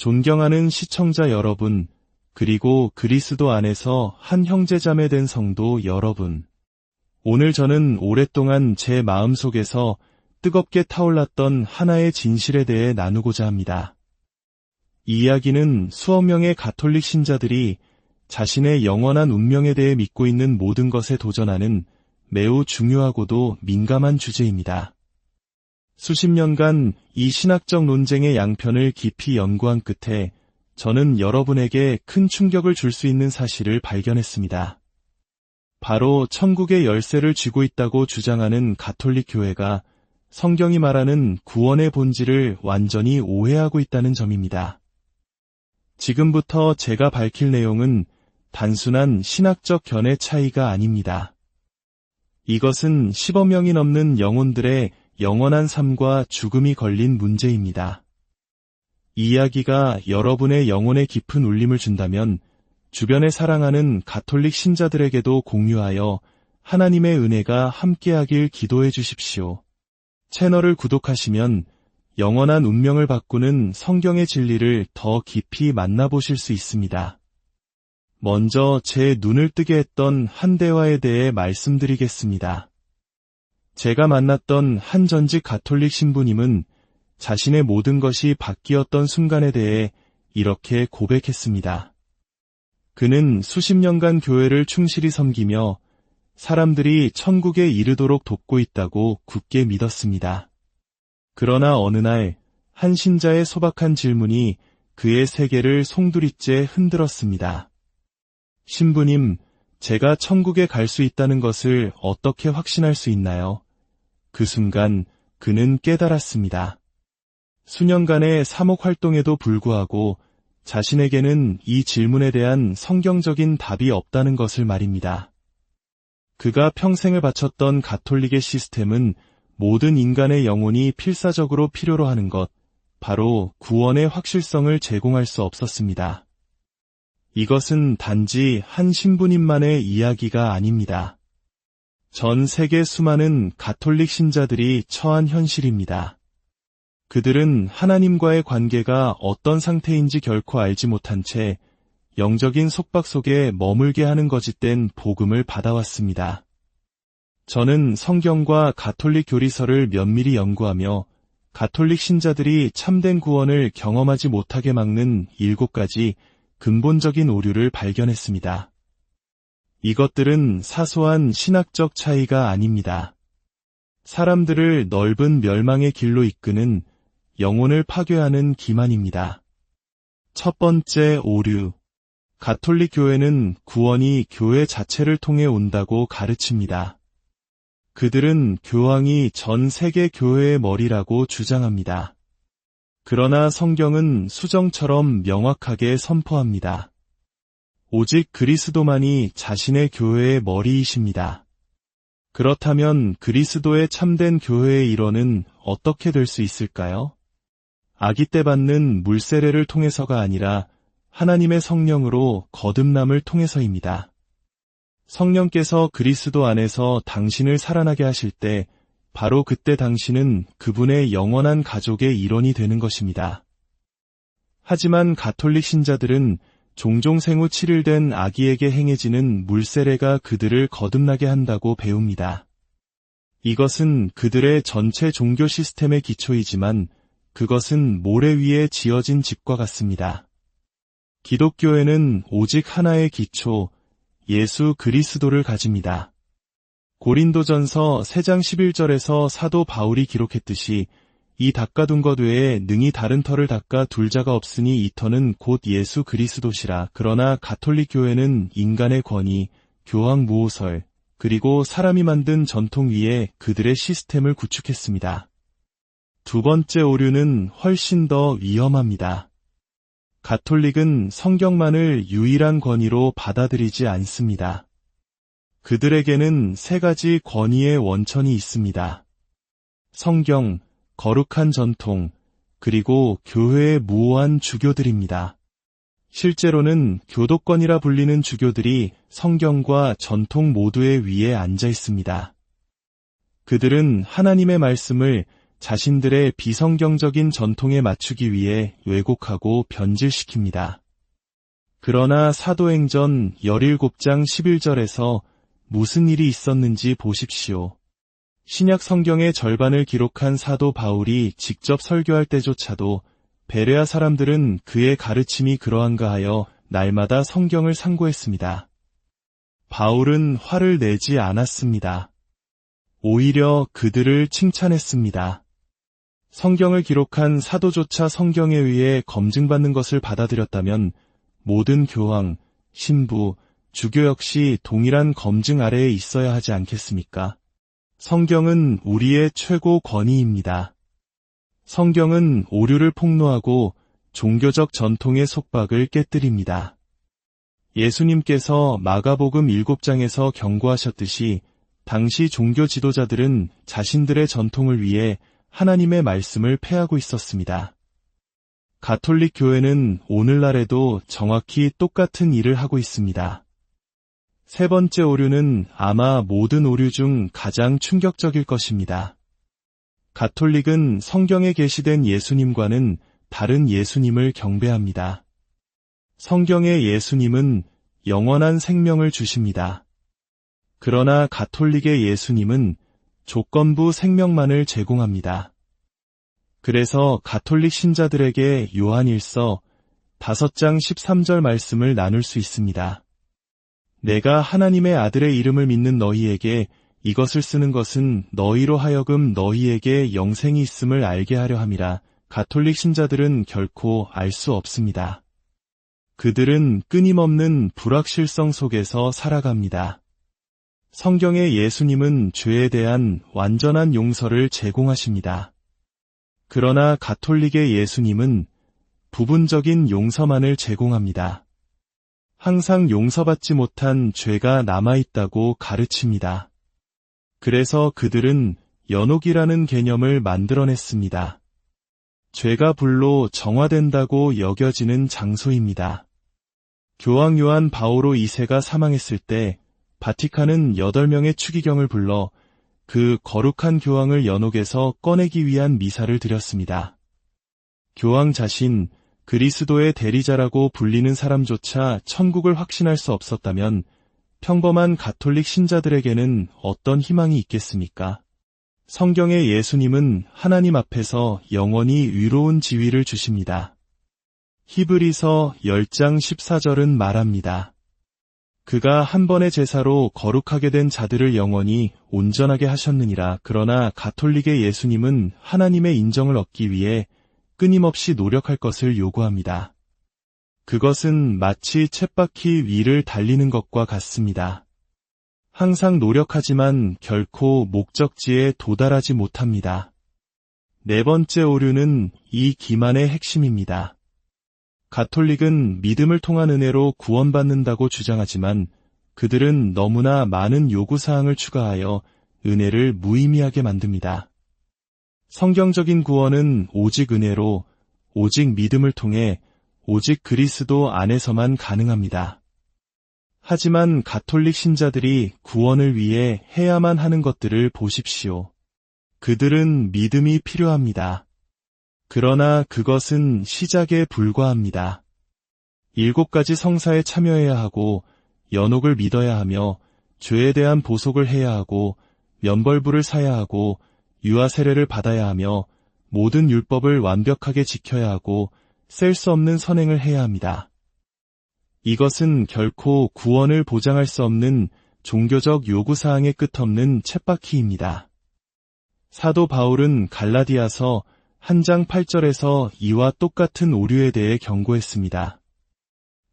존경하는 시청자 여러분, 그리고 그리스도 안에서 한 형제자매 된 성도 여러분. 오늘 저는 오랫동안 제 마음속에서 뜨겁게 타올랐던 하나의 진실에 대해 나누고자 합니다. 이 이야기는 수억 명의 가톨릭 신자들이 자신의 영원한 운명에 대해 믿고 있는 모든 것에 도전하는 매우 중요하고도 민감한 주제입니다. 수십 년간 이 신학적 논쟁의 양편을 깊이 연구한 끝에 저는 여러분에게 큰 충격을 줄 수 있는 사실을 발견했습니다. 바로 천국의 열쇠를 쥐고 있다고 주장하는 가톨릭 교회가 성경이 말하는 구원의 본질을 완전히 오해하고 있다는 점입니다. 지금부터 제가 밝힐 내용은 단순한 신학적 견해 차이가 아닙니다. 이것은 10억 명이 넘는 영혼들의 영원한 삶과 죽음이 걸린 문제입니다. 이 이야기가 여러분의 영혼에 깊은 울림을 준다면 주변에 사랑하는 가톨릭 신자들에게도 공유하여 하나님의 은혜가 함께하길 기도해 주십시오. 채널을 구독하시면 영원한 운명을 바꾸는 성경의 진리를 더 깊이 만나보실 수 있습니다. 먼저 제 눈을 뜨게 했던 한 대화에 대해 말씀드리겠습니다. 제가 만났던 한 전직 가톨릭 신부님은 자신의 모든 것이 바뀌었던 순간에 대해 이렇게 고백했습니다. 그는 수십 년간 교회를 충실히 섬기며 사람들이 천국에 이르도록 돕고 있다고 굳게 믿었습니다. 그러나 어느 날 한 신자의 소박한 질문이 그의 세계를 송두리째 흔들었습니다. 신부님, 제가 천국에 갈 수 있다는 것을 어떻게 확신할 수 있나요? 그 순간 그는 깨달았습니다. 수년간의 사목 활동에도 불구하고 자신에게는 이 질문에 대한 성경적인 답이 없다는 것을 말입니다. 그가 평생을 바쳤던 가톨릭의 시스템은 모든 인간의 영혼이 필사적으로 필요로 하는 것, 바로 구원의 확실성을 제공할 수 없었습니다. 이것은 단지 한 신부님만의 이야기가 아닙니다. 전 세계 수많은 가톨릭 신자들이 처한 현실입니다. 그들은 하나님과의 관계가 어떤 상태인지 결코 알지 못한 채 영적인 속박 속에 머물게 하는 거짓된 복음을 받아왔습니다. 저는 성경과 가톨릭 교리서를 면밀히 연구하며 가톨릭 신자들이 참된 구원을 경험하지 못하게 막는 7가지 근본적인 오류를 발견했습니다. 이것들은 사소한 신학적 차이가 아닙니다. 사람들을 넓은 멸망의 길로 이끄는 영혼을 파괴하는 기만입니다. 첫 번째 오류. 가톨릭 교회는 구원이 교회 자체를 통해 온다고 가르칩니다. 그들은 교황이 전 세계 교회의 머리라고 주장합니다. 그러나 성경은 수정처럼 명확하게 선포합니다. 오직 그리스도만이 자신의 교회의 머리이십니다. 그렇다면 그리스도의 참된 교회의 일원은 어떻게 될 수 있을까요? 아기 때 받는 물세례를 통해서가 아니라 하나님의 성령으로 거듭남을 통해서입니다. 성령께서 그리스도 안에서 당신을 살아나게 하실 때 바로 그때 당신은 그분의 영원한 가족의 일원이 되는 것입니다. 하지만 가톨릭 신자들은 종종 생후 7일 된 아기에게 행해지는 물세례가 그들을 거듭나게 한다고 배웁니다. 이것은 그들의 전체 종교 시스템의 기초이지만 그것은 모래 위에 지어진 집과 같습니다. 기독교에는 오직 하나의 기초, 예수 그리스도를 가집니다. 고린도전서 3장 11절에서 사도 바울이 기록했듯이 이 닦아둔 것 외에 능히 다른 터를 닦아 둘 자가 없으니 이 터는 곧 예수 그리스도시라. 그러나 가톨릭 교회는 인간의 권위, 교황 무오설, 그리고 사람이 만든 전통 위에 그들의 시스템을 구축했습니다. 두 번째 오류는 훨씬 더 위험합니다. 가톨릭은 성경만을 유일한 권위로 받아들이지 않습니다. 그들에게는 3가지 권위의 원천이 있습니다. 성경, 거룩한 전통, 그리고 교회의 무오한 주교들입니다. 실제로는 교도권이라 불리는 주교들이 성경과 전통 모두의 위에 앉아 있습니다. 그들은 하나님의 말씀을 자신들의 비성경적인 전통에 맞추기 위해 왜곡하고 변질시킵니다. 그러나 사도행전 17장 11절에서 무슨 일이 있었는지 보십시오. 신약 성경의 절반을 기록한 사도 바울이 직접 설교할 때조차도 베레아 사람들은 그의 가르침이 그러한가 하여 날마다 성경을 상고했습니다. 바울은 화를 내지 않았습니다. 오히려 그들을 칭찬했습니다. 성경을 기록한 사도조차 성경에 의해 검증받는 것을 받아들였다면 모든 교황, 신부, 주교 역시 동일한 검증 아래에 있어야 하지 않겠습니까? 성경은 우리의 최고 권위입니다. 성경은 오류를 폭로하고 종교적 전통의 속박을 깨뜨립니다. 예수님께서 마가복음 7장에서 경고하셨듯이 당시 종교 지도자들은 자신들의 전통을 위해 하나님의 말씀을 폐하고 있었습니다. 가톨릭 교회는 오늘날에도 정확히 똑같은 일을 하고 있습니다. 세 번째 오류는 아마 모든 오류 중 가장 충격적일 것입니다. 가톨릭은 성경에 계시된 예수님과는 다른 예수님을 경배합니다. 성경의 예수님은 영원한 생명을 주십니다. 그러나 가톨릭의 예수님은 조건부 생명만을 제공합니다. 그래서 가톨릭 신자들에게 요한일서 5장 13절 말씀을 나눌 수 있습니다. 내가 하나님의 아들의 이름을 믿는 너희에게 이것을 쓰는 것은 너희로 하여금 너희에게 영생이 있음을 알게 하려 함이라. 가톨릭 신자들은 결코 알 수 없습니다. 그들은 끊임없는 불확실성 속에서 살아갑니다. 성경의 예수님은 죄에 대한 완전한 용서를 제공하십니다. 그러나 가톨릭의 예수님은 부분적인 용서만을 제공합니다. 항상 용서받지 못한 죄가 남아있다고 가르칩니다. 그래서 그들은 연옥이라는 개념을 만들어냈습니다. 죄가 불로 정화된다고 여겨지는 장소입니다. 교황 요한 바오로 2세가 사망했을 때 바티칸은 8명의 추기경을 불러 그 거룩한 교황을 연옥에서 꺼내기 위한 미사를 드렸습니다. 교황 자신, 그리스도의 대리자라고 불리는 사람조차 천국을 확신할 수 없었다면 평범한 가톨릭 신자들에게는 어떤 희망이 있겠습니까? 성경의 예수님은 하나님 앞에서 영원히 의로운 지위를 주십니다. 히브리서 10장 14절은 말합니다. 그가 한 번의 제사로 거룩하게 된 자들을 영원히 온전하게 하셨느니라. 그러나 가톨릭의 예수님은 하나님의 인정을 얻기 위해 끊임없이 노력할 것을 요구합니다. 그것은 마치 쳇바퀴 위를 달리는 것과 같습니다. 항상 노력하지만 결코 목적지에 도달하지 못합니다. 네 번째 오류는 이 기만의 핵심입니다. 가톨릭은 믿음을 통한 은혜로 구원받는다고 주장하지만 그들은 너무나 많은 요구사항을 추가하여 은혜를 무의미하게 만듭니다. 성경적인 구원은 오직 은혜로, 오직 믿음을 통해 오직 그리스도 안에서만 가능합니다. 하지만 가톨릭 신자들이 구원을 위해 해야만 하는 것들을 보십시오. 그들은 믿음이 필요합니다. 그러나 그것은 시작에 불과합니다. 7가지 성사에 참여해야 하고 연옥을 믿어야 하며 죄에 대한 보속을 해야 하고 면벌부를 사야 하고 유아 세례를 받아야 하며 모든 율법을 완벽하게 지켜야 하고 셀 수 없는 선행을 해야 합니다. 이것은 결코 구원을 보장할 수 없는 종교적 요구사항의 끝없는 쳇바퀴입니다. 사도 바울은 갈라디아서 1장 8절에서 이와 똑같은 오류에 대해 경고했습니다.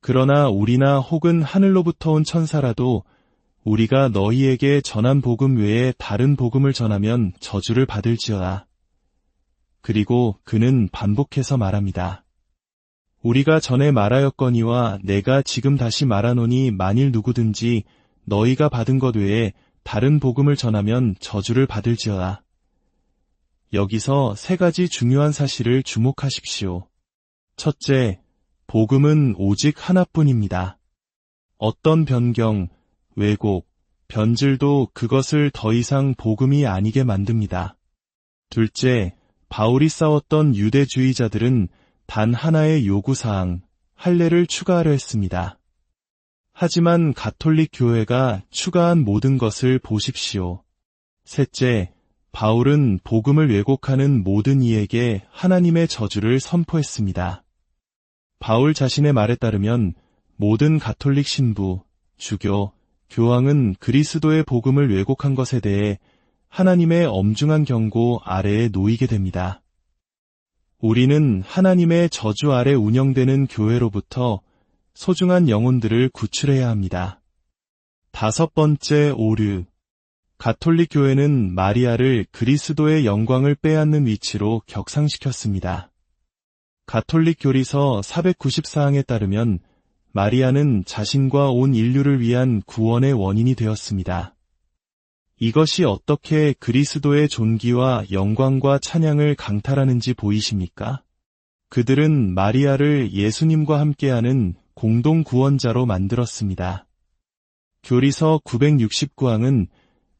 그러나 우리나 혹은 하늘로부터 온 천사라도 우리가 너희에게 전한 복음 외에 다른 복음을 전하면 저주를 받을지어다. 그리고 그는 반복해서 말합니다. 우리가 전에 말하였거니와 내가 지금 다시 말하노니 만일 누구든지 너희가 받은 것 외에 다른 복음을 전하면 저주를 받을지어다. 여기서 3가지 중요한 사실을 주목하십시오. 첫째, 복음은 오직 하나뿐입니다. 어떤 변경, 왜곡, 변질도 그것을 더 이상 복음이 아니게 만듭니다. 둘째, 바울이 싸웠던 유대주의자들은 단 하나의 요구사항, 할례를 추가하려 했습니다. 하지만 가톨릭 교회가 추가한 모든 것을 보십시오. 셋째, 바울은 복음을 왜곡하는 모든 이에게 하나님의 저주를 선포했습니다. 바울 자신의 말에 따르면 모든 가톨릭 신부, 주교, 교황은 그리스도의 복음을 왜곡한 것에 대해 하나님의 엄중한 경고 아래에 놓이게 됩니다. 우리는 하나님의 저주 아래 운영되는 교회로부터 소중한 영혼들을 구출해야 합니다. 다섯 번째 오류. 가톨릭 교회는 마리아를 그리스도의 영광을 빼앗는 위치로 격상시켰습니다. 가톨릭 교리서 494항에 따르면 마리아는 자신과 온 인류를 위한 구원의 원인이 되었습니다. 이것이 어떻게 그리스도의 존귀와 영광과 찬양을 강탈하는지 보이십니까? 그들은 마리아를 예수님과 함께하는 공동 구원자로 만들었습니다. 교리서 969항은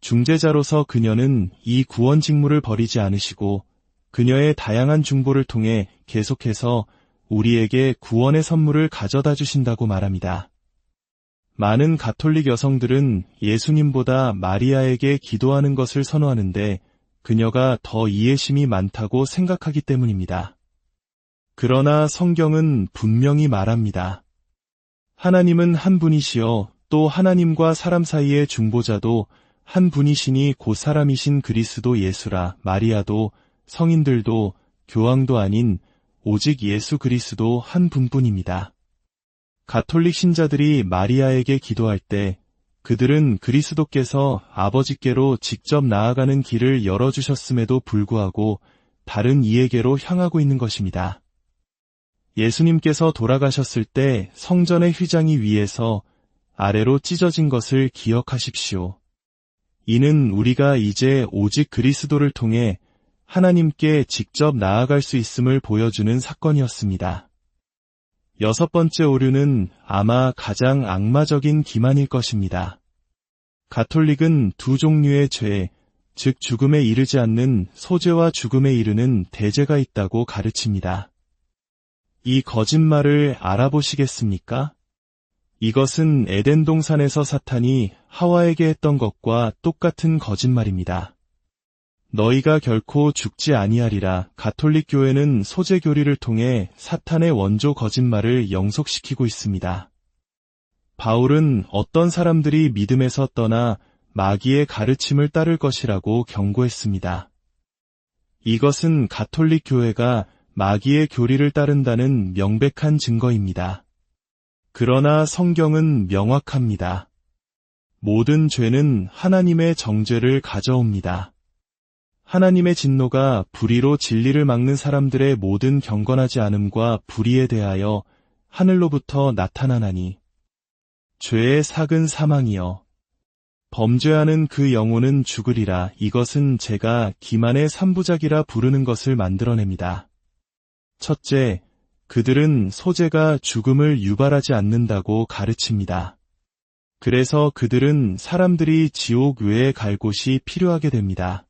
중재자로서 그녀는 이 구원 직무를 버리지 않으시고 그녀의 다양한 중보를 통해 계속해서 우리에게 구원의 선물을 가져다 주신다고 말합니다. 많은 가톨릭 여성들은 예수님보다 마리아에게 기도하는 것을 선호하는데 그녀가 더 이해심이 많다고 생각하기 때문입니다. 그러나 성경은 분명히 말합니다. 하나님은 한 분이시여 또 하나님과 사람 사이의 중보자도 한 분이시니 곧 사람이신 그리스도 예수라. 마리아도 성인들도 교황도 아닌 오직 예수 그리스도 한 분뿐입니다. 가톨릭 신자들이 마리아에게 기도할 때 그들은 그리스도께서 아버지께로 직접 나아가는 길을 열어주셨음에도 불구하고 다른 이에게로 향하고 있는 것입니다. 예수님께서 돌아가셨을 때 성전의 휘장이 위에서 아래로 찢어진 것을 기억하십시오. 이는 우리가 이제 오직 그리스도를 통해 하나님께 직접 나아갈 수 있음을 보여주는 사건이었습니다. 여섯 번째 오류는 아마 가장 악마적인 기만일 것입니다. 가톨릭은 두 종류의 죄, 즉 죽음에 이르지 않는 소죄와 죽음에 이르는 대죄가 있다고 가르칩니다. 이 거짓말을 알아보시겠습니까? 이것은 에덴 동산에서 사탄이 하와에게 했던 것과 똑같은 거짓말입니다. 너희가 결코 죽지 아니하리라. 가톨릭 교회는 소재 교리를 통해 사탄의 원조 거짓말을 영속시키고 있습니다. 바울은 어떤 사람들이 믿음에서 떠나 마귀의 가르침을 따를 것이라고 경고했습니다. 이것은 가톨릭 교회가 마귀의 교리를 따른다는 명백한 증거입니다. 그러나 성경은 명확합니다. 모든 죄는 하나님의 정죄를 가져옵니다. 하나님의 진노가 불의로 진리를 막는 사람들의 모든 경건하지 않음과 불의에 대하여 하늘로부터 나타나나니 죄의 삭은 사망이여 범죄하는 그 영혼은 죽으리라. 이것은 제가 기만의 삼부작이라 부르는 것을 만들어냅니다. 첫째, 그들은 소재가 죽음을 유발하지 않는다고 가르칩니다. 그래서 그들은 사람들이 지옥 외에 갈 곳이 필요하게 됩니다.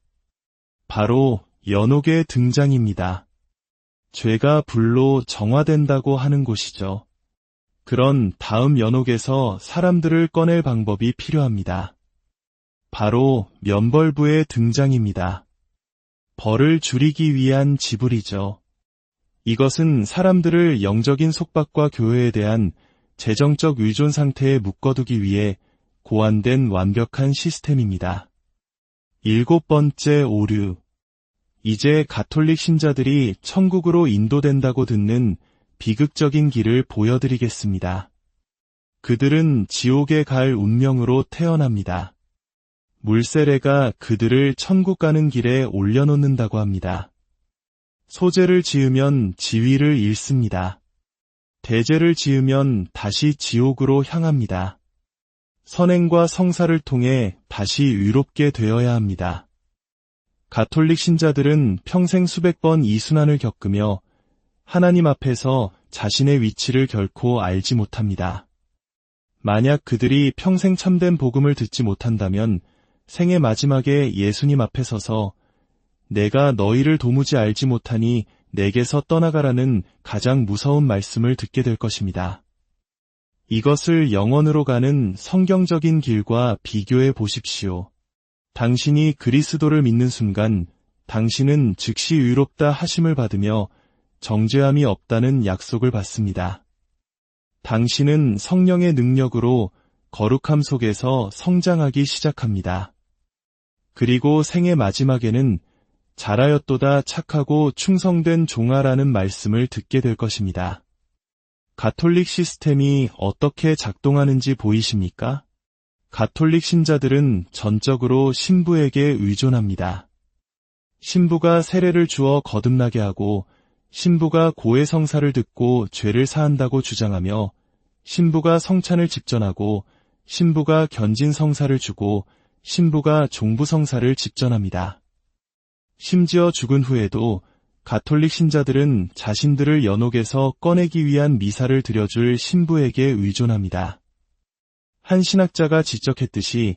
바로 연옥의 등장입니다. 죄가 불로 정화된다고 하는 곳이죠. 그런 다음 연옥에서 사람들을 꺼낼 방법이 필요합니다. 바로 면벌부의 등장입니다. 벌을 줄이기 위한 지불이죠. 이것은 사람들을 영적인 속박과 교회에 대한 재정적 의존 상태에 묶어두기 위해 고안된 완벽한 시스템입니다. 일곱 번째 오류. 이제 가톨릭 신자들이 천국으로 인도된다고 듣는 비극적인 길을 보여드리겠습니다. 그들은 지옥에 갈 운명으로 태어납니다. 물세례가 그들을 천국 가는 길에 올려놓는다고 합니다. 소죄를 지으면 지위를 잃습니다. 대죄를 지으면 다시 지옥으로 향합니다. 선행과 성사를 통해 다시 의롭게 되어야 합니다. 가톨릭 신자들은 평생 수백 번 이 순환을 겪으며 하나님 앞에서 자신의 위치를 결코 알지 못합니다. 만약 그들이 평생 참된 복음을 듣지 못한다면 생의 마지막에 예수님 앞에 서서 내가 너희를 도무지 알지 못하니 내게서 떠나가라는 가장 무서운 말씀을 듣게 될 것입니다. 이것을 영원으로 가는 성경적인 길과 비교해 보십시오. 당신이 그리스도를 믿는 순간 당신은 즉시 의롭다 하심을 받으며 정죄함이 없다는 약속을 받습니다. 당신은 성령의 능력으로 거룩함 속에서 성장하기 시작합니다. 그리고 생의 마지막에는 잘하였도다 착하고 충성된 종아라는 말씀을 듣게 될 것입니다. 가톨릭 시스템이 어떻게 작동하는지 보이십니까? 가톨릭 신자들은 전적으로 신부에게 의존합니다. 신부가 세례를 주어 거듭나게 하고 신부가 고해 성사를 듣고 죄를 사한다고 주장하며 신부가 성찬을 집전하고 신부가 견진 성사를 주고 신부가 종부 성사를 집전합니다. 심지어 죽은 후에도 가톨릭 신자들은 자신들을 연옥에서 꺼내기 위한 미사를 드려줄 신부에게 의존합니다. 한 신학자가 지적했듯이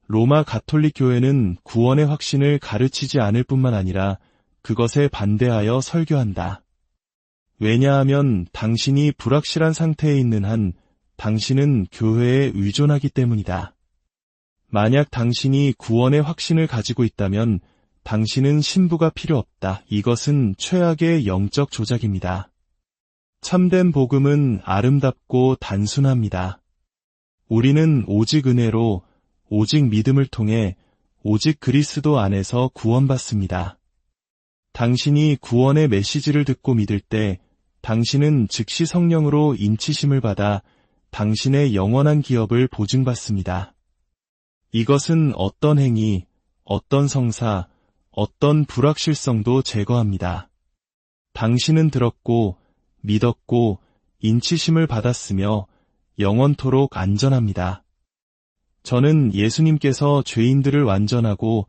로마 가톨릭 교회는 구원의 확신을 가르치지 않을 뿐만 아니라 그것에 반대하여 설교한다. 왜냐하면 당신이 불확실한 상태에 있는 한 당신은 교회에 의존하기 때문이다. 만약 당신이 구원의 확신을 가지고 있다면 당신은 신부가 필요 없다. 이것은 최악의 영적 조작입니다. 참된 복음은 아름답고 단순합니다. 우리는 오직 은혜로, 오직 믿음을 통해, 오직 그리스도 안에서 구원받습니다. 당신이 구원의 메시지를 듣고 믿을 때 당신은 즉시 성령으로 인치심을 받아 당신의 영원한 기업을 보증받습니다. 이것은 어떤 행위, 어떤 성사, 어떤 불확실성도 제거합니다. 당신은 들었고, 믿었고, 인치심을 받았으며 영원토록 안전합니다. 저는 예수님께서 죄인들을 완전하고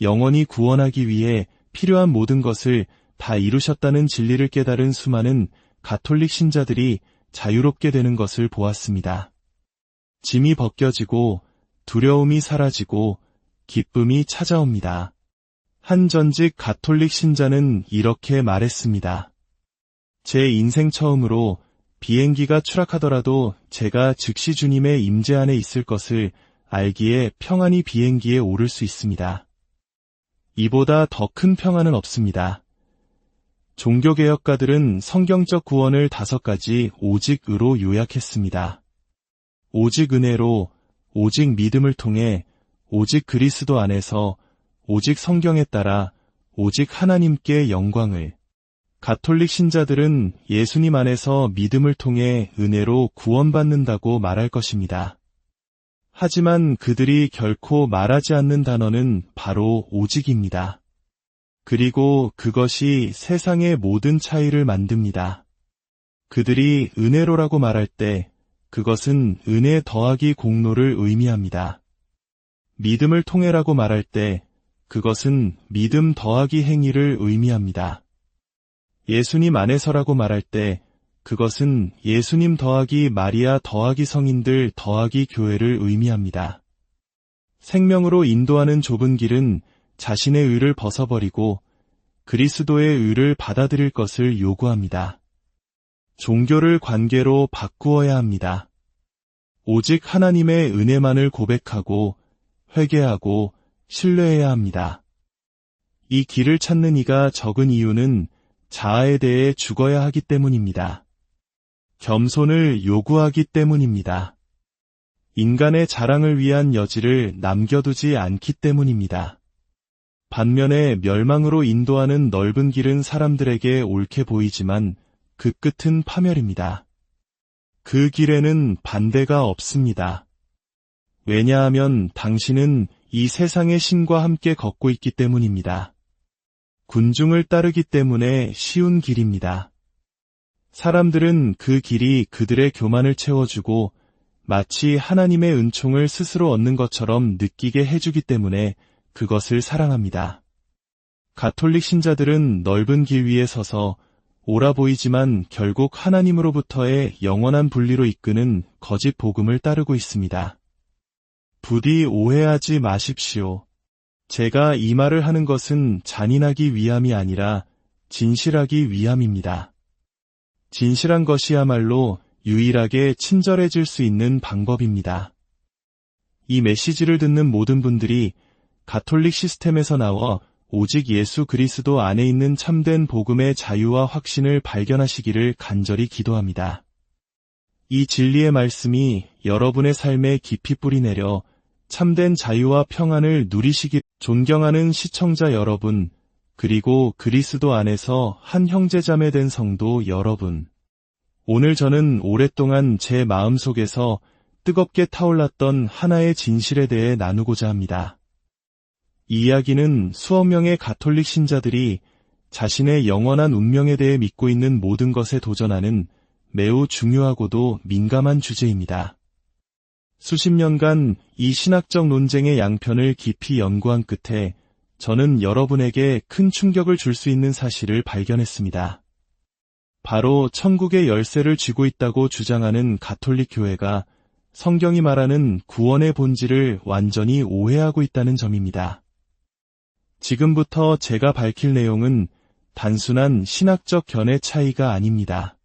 영원히 구원하기 위해 필요한 모든 것을 다 이루셨다는 진리를 깨달은 수많은 가톨릭 신자들이 자유롭게 되는 것을 보았습니다. 짐이 벗겨지고 두려움이 사라지고 기쁨이 찾아옵니다. 한 전직 가톨릭 신자는 이렇게 말했습니다. 제 인생 처음으로 비행기가 추락하더라도 제가 즉시 주님의 임재 안에 있을 것을 알기에 평안히 비행기에 오를 수 있습니다. 이보다 더 큰 평안은 없습니다. 종교개혁가들은 성경적 구원을 5가지 오직으로 요약했습니다. 오직 은혜로, 오직 믿음을 통해, 오직 그리스도 안에서, 오직 성경에 따라, 오직 하나님께 영광을. 가톨릭 신자들은 예수님 안에서 믿음을 통해 은혜로 구원받는다고 말할 것입니다. 하지만 그들이 결코 말하지 않는 단어는 바로 오직입니다. 그리고 그것이 세상의 모든 차이를 만듭니다. 그들이 은혜로라고 말할 때 그것은 은혜 더하기 공로를 의미합니다. 믿음을 통해라고 말할 때 그것은 믿음 더하기 행위를 의미합니다. 예수님 안에서라고 말할 때 그것은 예수님 더하기 마리아 더하기 성인들 더하기 교회를 의미합니다. 생명으로 인도하는 좁은 길은 자신의 의를 벗어버리고 그리스도의 의를 받아들일 것을 요구합니다. 종교를 관계로 바꾸어야 합니다. 오직 하나님의 은혜만을 고백하고 회개하고 신뢰해야 합니다. 이 길을 찾는 이가 적은 이유는 자아에 대해 죽어야 하기 때문입니다. 겸손을 요구하기 때문입니다. 인간의 자랑을 위한 여지를 남겨두지 않기 때문입니다. 반면에 멸망으로 인도하는 넓은 길은 사람들에게 옳게 보이지만 그 끝은 파멸입니다. 그 길에는 반대가 없습니다. 왜냐하면 당신은 이 세상의 신과 함께 걷고 있기 때문입니다. 군중을 따르기 때문에 쉬운 길입니다. 사람들은 그 길이 그들의 교만을 채워주고 마치 하나님의 은총을 스스로 얻는 것처럼 느끼게 해주기 때문에 그것을 사랑합니다. 가톨릭 신자들은 넓은 길 위에 서서 옳아 보이지만 결국 하나님으로부터의 영원한 분리로 이끄는 거짓 복음을 따르고 있습니다. 부디 오해하지 마십시오. 제가 이 말을 하는 것은 잔인하기 위함이 아니라 진실하기 위함입니다. 진실한 것이야말로 유일하게 친절해질 수 있는 방법입니다. 이 메시지를 듣는 모든 분들이 가톨릭 시스템에서 나와 오직 예수 그리스도 안에 있는 참된 복음의 자유와 확신을 발견하시기를 간절히 기도합니다. 이 진리의 말씀이 여러분의 삶에 깊이 뿌리내려 참된 자유와 평안을 누리시기. 존경하는 시청자 여러분, 그리고 그리스도 안에서 한 형제자매 된 성도 여러분. 오늘 저는 오랫동안 제 마음속에서 뜨겁게 타올랐던 하나의 진실에 대해 나누고자 합니다. 이 이야기는 수억 명의 가톨릭 신자들이 자신의 영원한 운명에 대해 믿고 있는 모든 것에 도전하는 매우 중요하고도 민감한 주제입니다. 수십 년간 이 신학적 논쟁의 양편을 깊이 연구한 끝에 저는 여러분에게 큰 충격을 줄 수 있는 사실을 발견했습니다. 바로 천국의 열쇠를 쥐고 있다고 주장하는 가톨릭 교회가 성경이 말하는 구원의 본질을 완전히 오해하고 있다는 점입니다. 지금부터 제가 밝힐 내용은 단순한 신학적 견해 차이가 아닙니다.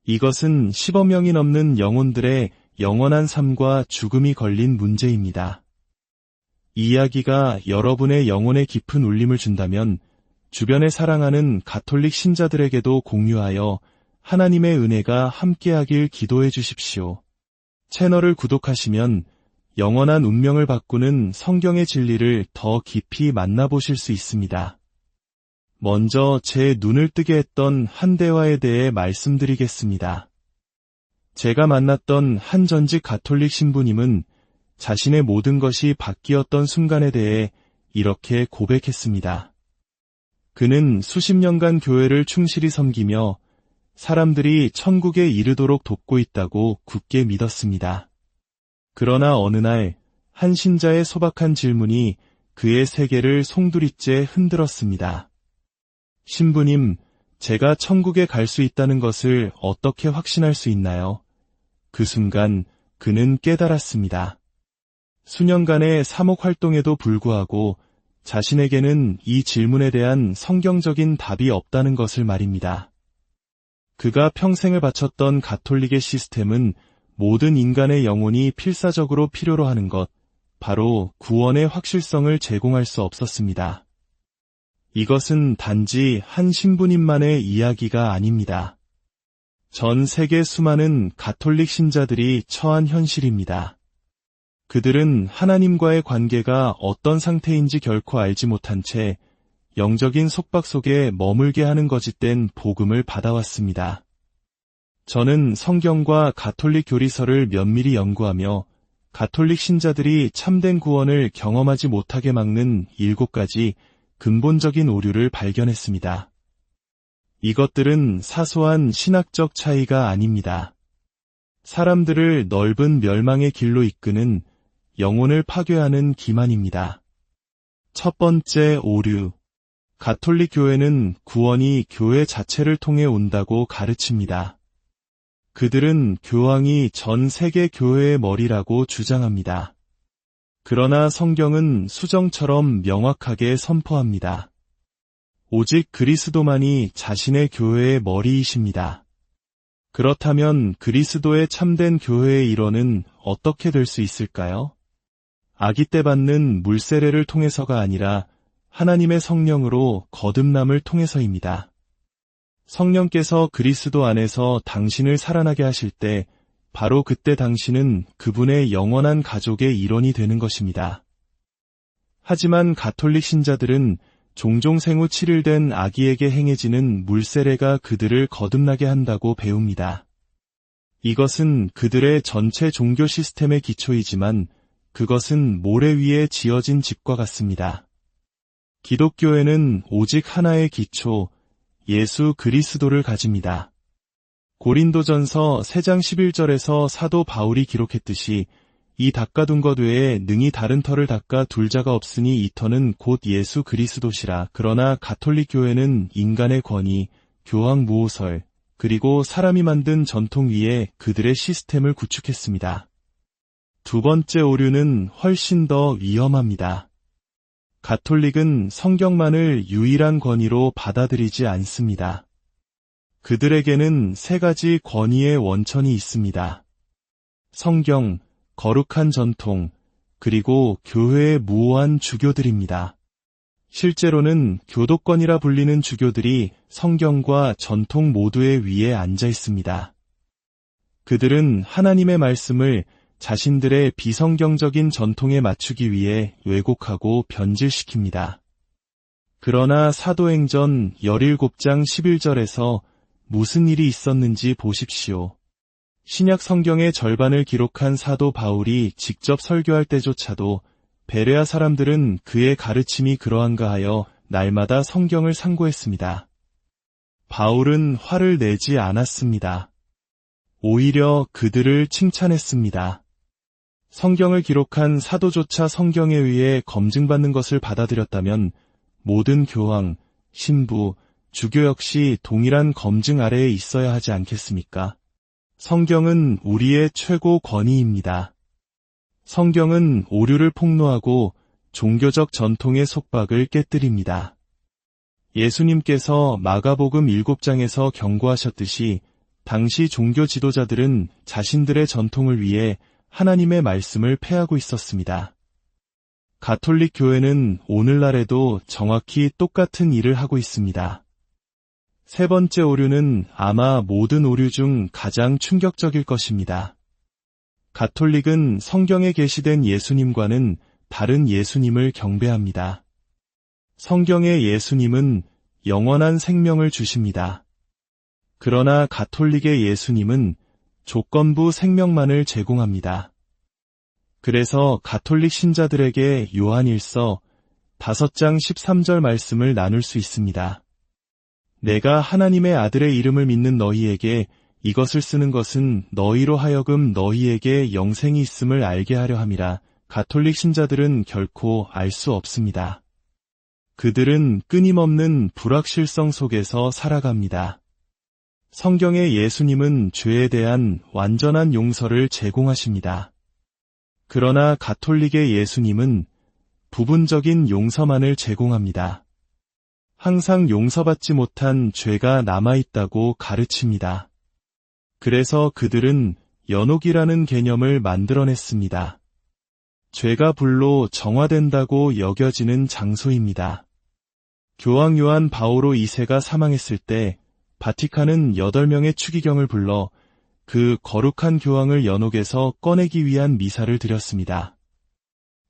이것은 10억 명이 넘는 영혼들의 영원한 삶과 죽음이 걸린 문제입니다. 이 이야기가 여러분의 영혼에 깊은 울림을 준다면 주변에 사랑하는 가톨릭 신자들에게도 공유하여 하나님의 은혜가 함께하길 기도해 주십시오. 채널을 구독하시면 영원한 운명을 바꾸는 성경의 진리를 더 깊이 만나보실 수 있습니다. 먼저 제 눈을 뜨게 했던 한 대화에 대해 말씀드리겠습니다. 제가 만났던 한 전직 가톨릭 신부님은 자신의 모든 것이 바뀌었던 순간에 대해 이렇게 고백했습니다. 그는 수십 년간 교회를 충실히 섬기며 사람들이 천국에 이르도록 돕고 있다고 굳게 믿었습니다. 그러나 어느 날 한 신자의 소박한 질문이 그의 세계를 송두리째 흔들었습니다. 신부님, 제가 천국에 갈 수 있다는 것을 어떻게 확신할 수 있나요? 그 순간 그는 깨달았습니다. 수년간의 사목 활동에도 불구하고 자신에게는 이 질문에 대한 성경적인 답이 없다는 것을 말입니다. 그가 평생을 바쳤던 가톨릭의 시스템은 모든 인간의 영혼이 필사적으로 필요로 하는 것, 바로 구원의 확실성을 제공할 수 없었습니다. 이것은 단지 한 신부님만의 이야기가 아닙니다. 전 세계 수많은 가톨릭 신자들이 처한 현실입니다. 그들은 하나님과의 관계가 어떤 상태인지 결코 알지 못한 채 영적인 속박 속에 머물게 하는 거짓된 복음을 받아왔습니다. 저는 성경과 가톨릭 교리서를 면밀히 연구하며 가톨릭 신자들이 참된 구원을 경험하지 못하게 막는 7가지 근본적인 오류를 발견했습니다. 이것들은 사소한 신학적 차이가 아닙니다. 사람들을 넓은 멸망의 길로 이끄는 영혼을 파괴하는 기만입니다. 첫 번째 오류. 가톨릭 교회는 구원이 교회 자체를 통해 온다고 가르칩니다. 그들은 교황이 전 세계 교회의 머리라고 주장합니다. 그러나 성경은 수정처럼 명확하게 선포합니다. 오직 그리스도만이 자신의 교회의 머리이십니다. 그렇다면 그리스도의 참된 교회의 일원은 어떻게 될 수 있을까요? 아기 때 받는 물세례를 통해서가 아니라 하나님의 성령으로 거듭남을 통해서입니다. 성령께서 그리스도 안에서 당신을 살아나게 하실 때 바로 그때 당신은 그분의 영원한 가족의 일원이 되는 것입니다. 하지만 가톨릭 신자들은 종종 생후 7일 된 아기에게 행해지는 물세례가 그들을 거듭나게 한다고 배웁니다. 이것은 그들의 전체 종교 시스템의 기초이지만 그것은 모래 위에 지어진 집과 같습니다. 기독교에는 오직 하나의 기초, 예수 그리스도를 가집니다. 고린도전서 3장 11절에서 사도 바울이 기록했듯이 이 닦아둔 것 외에 능히 다른 터를 닦아 둘 자가 없으니 이 터는 곧 예수 그리스도시라. 그러나 가톨릭 교회는 인간의 권위, 교황 무오설, 그리고 사람이 만든 전통 위에 그들의 시스템을 구축했습니다. 두 번째 오류는 훨씬 더 위험합니다. 가톨릭은 성경만을 유일한 권위로 받아들이지 않습니다. 그들에게는 세 가지 권위의 원천이 있습니다. 성경, 거룩한 전통, 그리고 교회의 무오한 주교들입니다. 실제로는 교도권이라 불리는 주교들이 성경과 전통 모두의 위에 앉아 있습니다. 그들은 하나님의 말씀을 자신들의 비성경적인 전통에 맞추기 위해 왜곡하고 변질시킵니다. 그러나 사도행전 17장 11절에서 무슨 일이 있었는지 보십시오. 신약 성경의 절반을 기록한 사도 바울이 직접 설교할 때조차도 베레아 사람들은 그의 가르침이 그러한가 하여 날마다 성경을 상고했습니다. 바울은 화를 내지 않았습니다. 오히려 그들을 칭찬했습니다. 성경을 기록한 사도조차 성경에 의해 검증받는 것을 받아들였다면 모든 교황, 신부, 주교 역시 동일한 검증 아래에 있어야 하지 않겠습니까? 성경은 우리의 최고 권위입니다. 성경은 오류를 폭로하고 종교적 전통의 속박을 깨뜨립니다. 예수님께서 마가복음 7장에서 경고하셨듯이 당시 종교 지도자들은 자신들의 전통을 위해 하나님의 말씀을 폐하고 있었습니다. 가톨릭 교회는 오늘날에도 정확히 똑같은 일을 하고 있습니다. 세 번째 오류는 아마 모든 오류 중 가장 충격적일 것입니다. 가톨릭은 성경에 계시된 예수님과는 다른 예수님을 경배합니다. 성경의 예수님은 영원한 생명을 주십니다. 그러나 가톨릭의 예수님은 조건부 생명만을 제공합니다. 그래서 가톨릭 신자들에게 요한일서 5장 13절 말씀을 나눌 수 있습니다. 내가 하나님의 아들의 이름을 믿는 너희에게 이것을 쓰는 것은 너희로 하여금 너희에게 영생이 있음을 알게 하려 함이라. 가톨릭 신자들은 결코 알 수 없습니다. 그들은 끊임없는 불확실성 속에서 살아갑니다. 성경의 예수님은 죄에 대한 완전한 용서를 제공하십니다. 그러나 가톨릭의 예수님은 부분적인 용서만을 제공합니다. 항상 용서받지 못한 죄가 남아있다고 가르칩니다. 그래서 그들은 연옥이라는 개념을 만들어냈습니다. 죄가 불로 정화된다고 여겨지는 장소입니다. 교황 요한 바오로 2세가 사망했을 때 바티칸은 8명의 추기경을 불러 그 거룩한 교황을 연옥에서 꺼내기 위한 미사를 드렸습니다.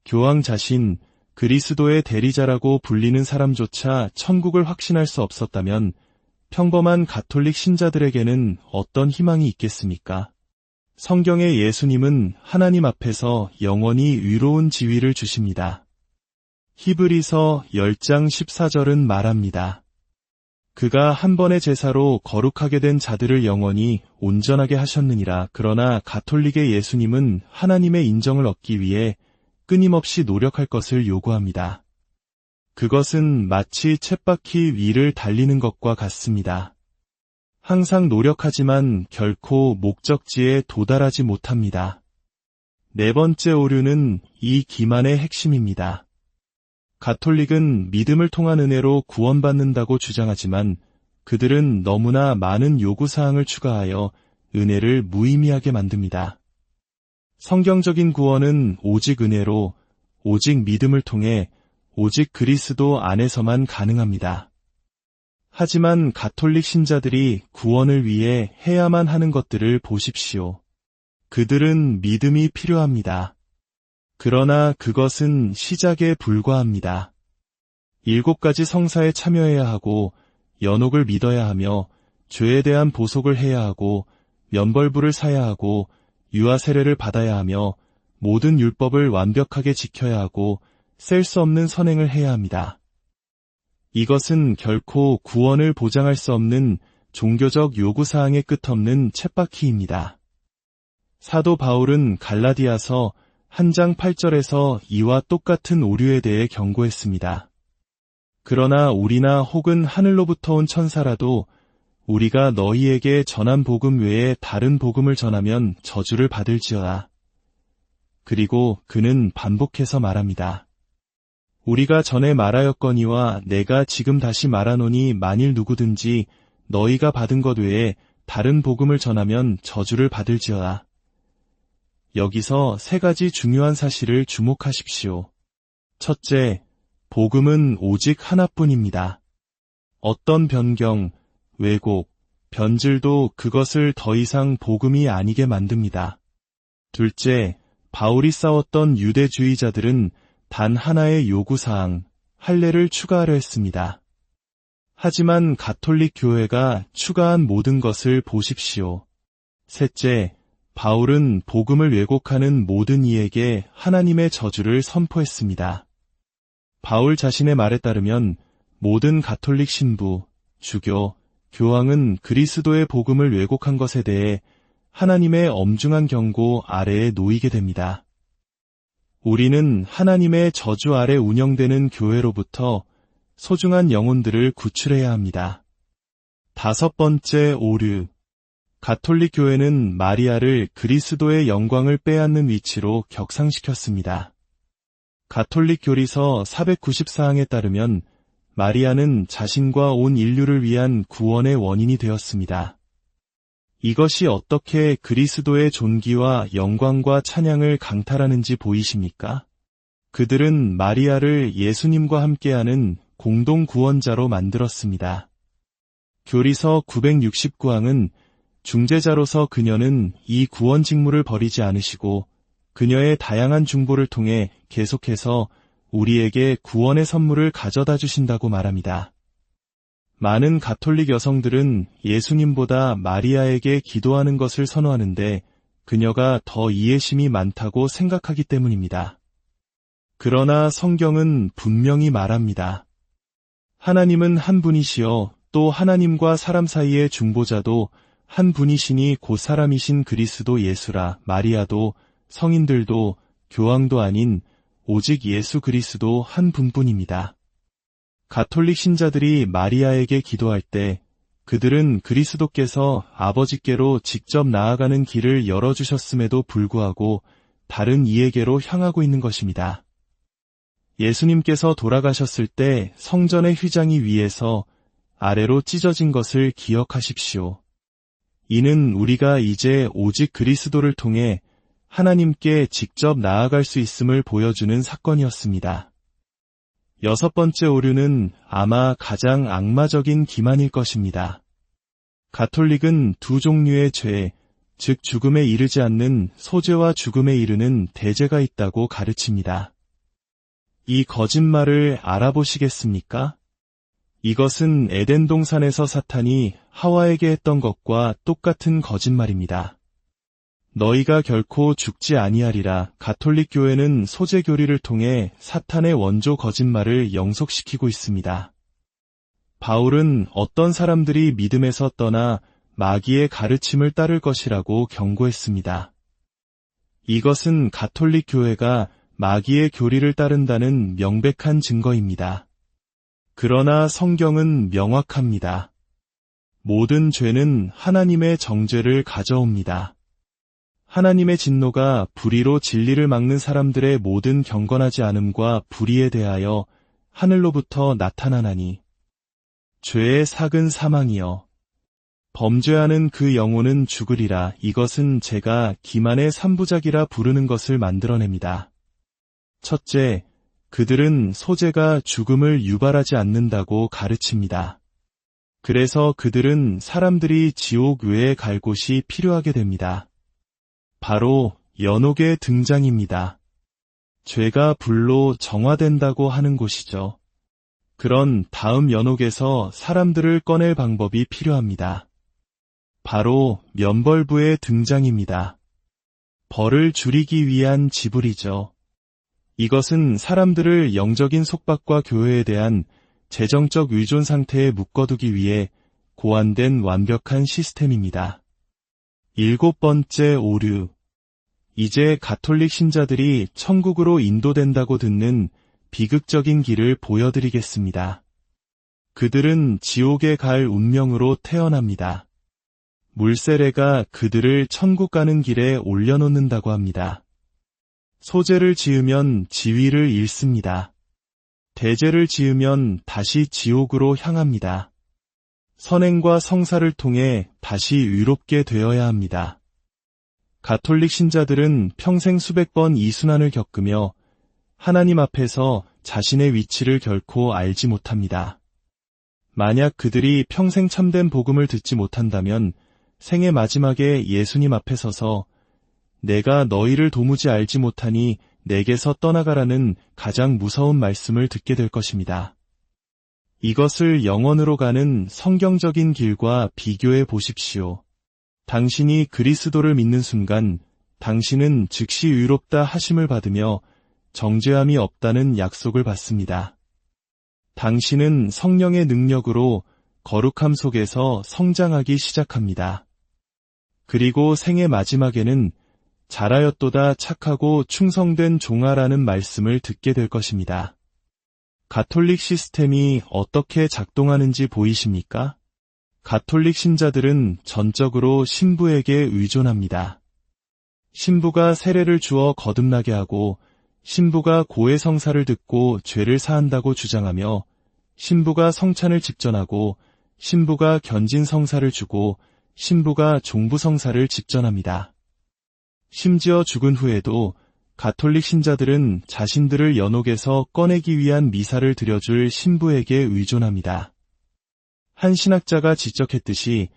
교황 자신, 그리스도의 대리자라고 불리는 사람조차 천국을 확신할 수 없었다면 평범한 가톨릭 신자들에게는 어떤 희망이 있겠습니까? 성경의 예수님은 하나님 앞에서 영원히 의로운 지위를 주십니다. 히브리서 10장 14절은 말합니다. 그가 한 번의 제사로 거룩하게 된 자들을 영원히 온전하게 하셨느니라. 그러나 가톨릭의 예수님은 하나님의 인정을 얻기 위해 끊임없이 노력할 것을 요구합니다. 그것은 마치 쳇바퀴 위를 달리는 것과 같습니다. 항상 노력하지만 결코 목적지에 도달하지 못합니다. 네 번째 오류는 이 기만의 핵심입니다. 가톨릭은 믿음을 통한 은혜로 구원받는다고 주장하지만 그들은 너무나 많은 요구사항을 추가하여 은혜를 무의미하게 만듭니다. 성경적인 구원은 오직 은혜로, 오직 믿음을 통해, 오직 그리스도 안에서만 가능합니다. 하지만 가톨릭 신자들이 구원을 위해 해야만 하는 것들을 보십시오. 그들은 믿음이 필요합니다. 그러나 그것은 시작에 불과합니다. 7가지 성사에 참여해야 하고, 연옥을 믿어야 하며, 죄에 대한 보속을 해야 하고, 면벌부를 사야 하고, 유아 세례를 받아야 하며, 모든 율법을 완벽하게 지켜야 하고, 셀 수 없는 선행을 해야 합니다. 이것은 결코 구원을 보장할 수 없는 종교적 요구사항의 끝없는 쳇바퀴입니다. 사도 바울은 갈라디아서 1장 8절에서 이와 똑같은 오류에 대해 경고했습니다. 그러나 우리나 혹은 하늘로부터 온 천사라도 우리가 너희에게 전한 복음 외에 다른 복음을 전하면 저주를 받을지어다. 그리고 그는 반복해서 말합니다. 우리가 전에 말하였거니와 내가 지금 다시 말하노니 만일 누구든지 너희가 받은 것 외에 다른 복음을 전하면 저주를 받을지어다. 여기서 세 가지 중요한 사실을 주목하십시오. 첫째, 복음은 오직 하나뿐입니다. 어떤 변경, 왜곡, 변질도 그것을 더 이상 복음이 아니게 만듭니다. 둘째, 바울이 싸웠던 유대주의자들은 단 하나의 요구사항, 할례를 추가하려 했습니다. 하지만 가톨릭 교회가 추가한 모든 것을 보십시오. 셋째, 바울은 복음을 왜곡하는 모든 이에게 하나님의 저주를 선포했습니다. 바울 자신의 말에 따르면 모든 가톨릭 신부, 주교, 교황은 그리스도의 복음을 왜곡한 것에 대해 하나님의 엄중한 경고 아래에 놓이게 됩니다. 우리는 하나님의 저주 아래 운영되는 교회로부터 소중한 영혼들을 구출해야 합니다. 다섯 번째 오류. 가톨릭 교회는 마리아를 그리스도의 영광을 빼앗는 위치로 격상시켰습니다. 가톨릭 교리서 494항에 따르면 마리아는 자신과 온 인류를 위한 구원의 원인이 되었습니다. 이것이 어떻게 그리스도의 존귀와 영광과 찬양을 강탈하는지 보이십니까? 그들은 마리아를 예수님과 함께하는 공동 구원자로 만들었습니다. 교리서 969항은 중재자로서 그녀는 이 구원 직무를 버리지 않으시고 그녀의 다양한 중보를 통해 계속해서 우리에게 구원의 선물을 가져다 주신다고 말합니다. 많은 가톨릭 여성들은 예수님보다 마리아에게 기도하는 것을 선호하는데 그녀가 더 이해심이 많다고 생각하기 때문입니다. 그러나 성경은 분명히 말합니다. 하나님은 한 분이시여 또 하나님과 사람 사이의 중보자도 한 분이시니 곧 사람이신 그리스도 예수라. 마리아도 성인들도 교황도 아닌 오직 예수 그리스도 한 분뿐입니다. 가톨릭 신자들이 마리아에게 기도할 때 그들은 그리스도께서 아버지께로 직접 나아가는 길을 열어주셨음에도 불구하고 다른 이에게로 향하고 있는 것입니다. 예수님께서 돌아가셨을 때 성전의 휘장이 위에서 아래로 찢어진 것을 기억하십시오. 이는 우리가 이제 오직 그리스도를 통해 하나님께 직접 나아갈 수 있음을 보여주는 사건이었습니다. 여섯 번째 오류는 아마 가장 악마적인 기만일 것입니다. 가톨릭은 두 종류의 죄, 즉 죽음에 이르지 않는 소죄와 죽음에 이르는 대죄가 있다고 가르칩니다. 이 거짓말을 알아보시겠습니까? 이것은 에덴 동산에서 사탄이 하와에게 했던 것과 똑같은 거짓말입니다. 너희가 결코 죽지 아니하리라. 가톨릭 교회는 소재 교리를 통해 사탄의 원조 거짓말을 영속시키고 있습니다. 바울은 어떤 사람들이 믿음에서 떠나 마귀의 가르침을 따를 것이라고 경고했습니다. 이것은 가톨릭 교회가 마귀의 교리를 따른다는 명백한 증거입니다. 그러나 성경은 명확합니다. 모든 죄는 하나님의 정죄를 가져옵니다. 하나님의 진노가 불의로 진리를 막는 사람들의 모든 경건하지 않음과 불의에 대하여 하늘로부터 나타나나니 죄의 삭은 사망이여 범죄하는 그 영혼은 죽으리라. 이것은 제가 기만의 삼부작이라 부르는 것을 만들어냅니다. 첫째, 그들은 소재가 죽음을 유발하지 않는다고 가르칩니다. 그래서 그들은 사람들이 지옥 외에 갈 곳이 필요하게 됩니다. 바로 연옥의 등장입니다. 죄가 불로 정화된다고 하는 곳이죠. 그런 다음 연옥에서 사람들을 꺼낼 방법이 필요합니다. 바로 면벌부의 등장입니다. 벌을 줄이기 위한 지불이죠. 이것은 사람들을 영적인 속박과 교회에 대한 재정적 의존 상태에 묶어두기 위해 고안된 완벽한 시스템입니다. 일곱 번째 오류. 이제 가톨릭 신자들이 천국으로 인도된다고 듣는 비극적인 길을 보여드리겠습니다. 그들은 지옥에 갈 운명으로 태어납니다. 물세례가 그들을 천국 가는 길에 올려놓는다고 합니다. 소재를 지으면 지위를 잃습니다. 대죄를 지으면 다시 지옥으로 향합니다. 선행과 성사를 통해 다시 의롭게 되어야 합니다. 가톨릭 신자들은 평생 수백 번 이 순환을 겪으며 하나님 앞에서 자신의 위치를 결코 알지 못합니다. 만약 그들이 평생 참된 복음을 듣지 못한다면 생의 마지막에 예수님 앞에 서서 내가 너희를 도무지 알지 못하니 내게서 떠나가라는 가장 무서운 말씀을 듣게 될 것입니다. 이것을 영원으로 가는 성경적인 길과 비교해 보십시오. 당신이 그리스도를 믿는 순간 당신은 즉시 의롭다 하심을 받으며 정죄함이 없다는 약속을 받습니다. 당신은 성령의 능력으로 거룩함 속에서 성장하기 시작합니다. 그리고 생의 마지막에는 잘하였도다 착하고 충성된 종아라는 말씀을 듣게 될 것입니다. 가톨릭 시스템이 어떻게 작동하는지 보이십니까? 가톨릭 신자들은 전적으로 신부에게 의존합니다. 신부가 세례를 주어 거듭나게 하고 신부가 고해성사를 듣고 죄를 사한다고 주장하며 신부가 성찬을 집전하고 신부가 견진성사를 주고 신부가 종부성사를 집전합니다. 심지어 죽은 후에도 가톨릭 신자들은 자신들을 연옥에서 꺼내기 위한 미사를 드려줄 신부에게 의존합니다. 한 신학자가 지적했듯이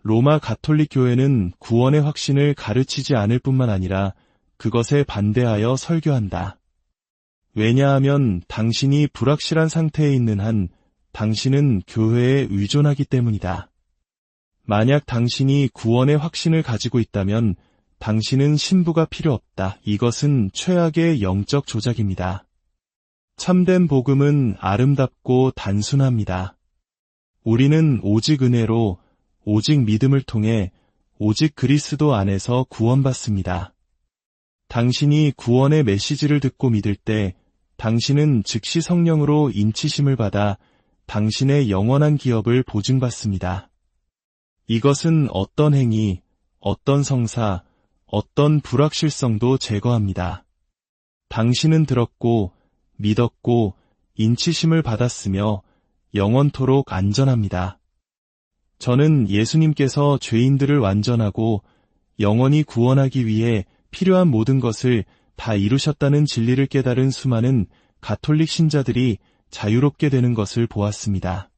로마 가톨릭 교회는 구원의 확신을 가르치지 않을 뿐만 아니라 그것에 반대하여 설교한다. 왜냐하면 당신이 불확실한 상태에 있는 한 당신은 교회에 의존하기 때문이다. 만약 당신이 구원의 확신을 가지고 있다면 당신은 신부가 필요 없다. 이것은 최악의 영적 조작입니다. 참된 복음은 아름답고 단순합니다. 우리는 오직 은혜로, 오직 믿음을 통해, 오직 그리스도 안에서 구원받습니다. 당신이 구원의 메시지를 듣고 믿을 때 당신은 즉시 성령으로 인치심을 받아 당신의 영원한 기업을 보증받습니다. 이것은 어떤 행위, 어떤 성사, 어떤 불확실성도 제거합니다. 당신은 들었고, 믿었고, 인치심을 받았으며 영원토록 안전합니다. 저는 예수님께서 죄인들을 완전하고 영원히 구원하기 위해 필요한 모든 것을 다 이루셨다는 진리를 깨달은 수많은 가톨릭 신자들이 자유롭게 되는 것을 보았습니다.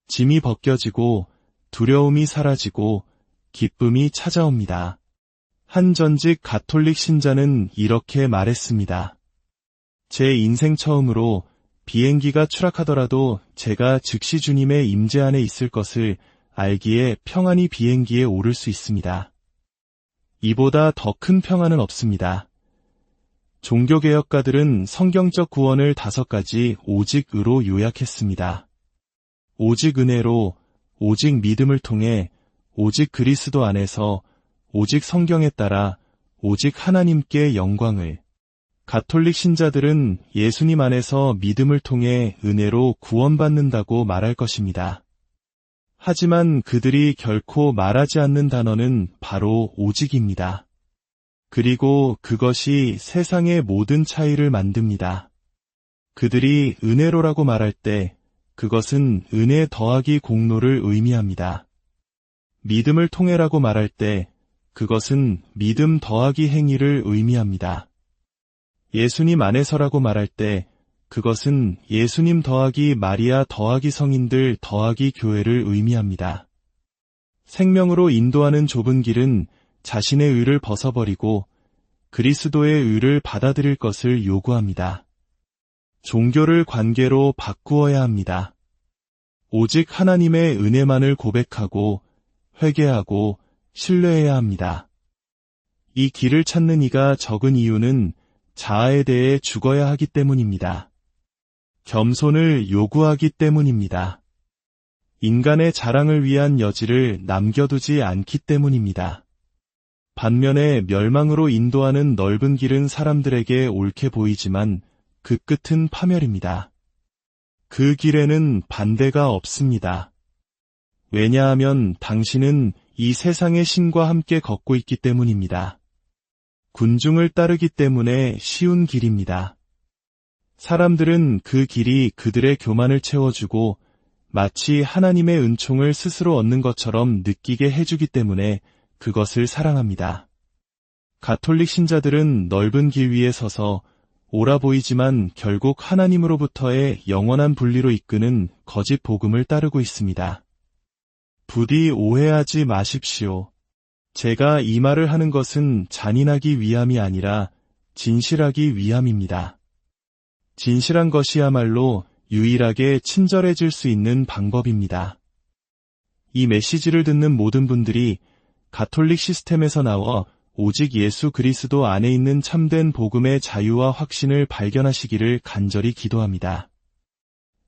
짐이 벗겨지고 두려움이 사라지고 기쁨이 찾아옵니다. 한 전직 가톨릭 신자는 이렇게 말했습니다. 제 인생 처음으로 비행기가 추락하더라도 제가 즉시 주님의 임재 안에 있을 것을 알기에 평안히 비행기에 오를 수 있습니다. 이보다 더 큰 평안은 없습니다. 종교개혁가들은 성경적 구원을 5가지 오직으로 요약했습니다. 오직 은혜로, 오직 믿음을 통해, 오직 그리스도 안에서, 오직 성경에 따라, 오직 하나님께 영광을. 가톨릭 신자들은 예수님 안에서 믿음을 통해 은혜로 구원받는다고 말할 것입니다. 하지만 그들이 결코 말하지 않는 단어는 바로 오직입니다. 그리고 그것이 세상의 모든 차이를 만듭니다. 그들이 은혜로라고 말할 때 그것은 은혜 더하기 공로를 의미합니다. 믿음을 통해라고 말할 때 그것은 믿음 더하기 행위를 의미합니다. 예수님 안에서라고 말할 때 그것은 예수님 더하기 마리아 더하기 성인들 더하기 교회를 의미합니다. 생명으로 인도하는 좁은 길은 자신의 의를 벗어버리고 그리스도의 의를 받아들일 것을 요구합니다. 종교를 관계로 바꾸어야 합니다. 오직 하나님의 은혜만을 고백하고 회개하고 신뢰해야 합니다. 이 길을 찾는 이가 적은 이유는 자아에 대해 죽어야 하기 때문입니다. 겸손을 요구하기 때문입니다. 인간의 자랑을 위한 여지를 남겨두지 않기 때문입니다. 반면에 멸망으로 인도하는 넓은 길은 사람들에게 옳게 보이지만 그 끝은 파멸입니다. 그 길에는 반대가 없습니다. 왜냐하면 당신은 이 세상의 신과 함께 걷고 있기 때문입니다. 군중을 따르기 때문에 쉬운 길입니다. 사람들은 그 길이 그들의 교만을 채워주고 마치 하나님의 은총을 스스로 얻는 것처럼 느끼게 해주기 때문에 그것을 사랑합니다. 가톨릭 신자들은 넓은 길 위에 서서 옳아 보이지만 결국 하나님으로부터의 영원한 분리로 이끄는 거짓 복음을 따르고 있습니다. 부디 오해하지 마십시오. 제가 이 말을 하는 것은 잔인하기 위함이 아니라 진실하기 위함입니다. 진실한 것이야말로 유일하게 친절해질 수 있는 방법입니다. 이 메시지를 듣는 모든 분들이 가톨릭 시스템에서 나와 오직 예수 그리스도 안에 있는 참된 복음의 자유와 확신을 발견하시기를 간절히 기도합니다.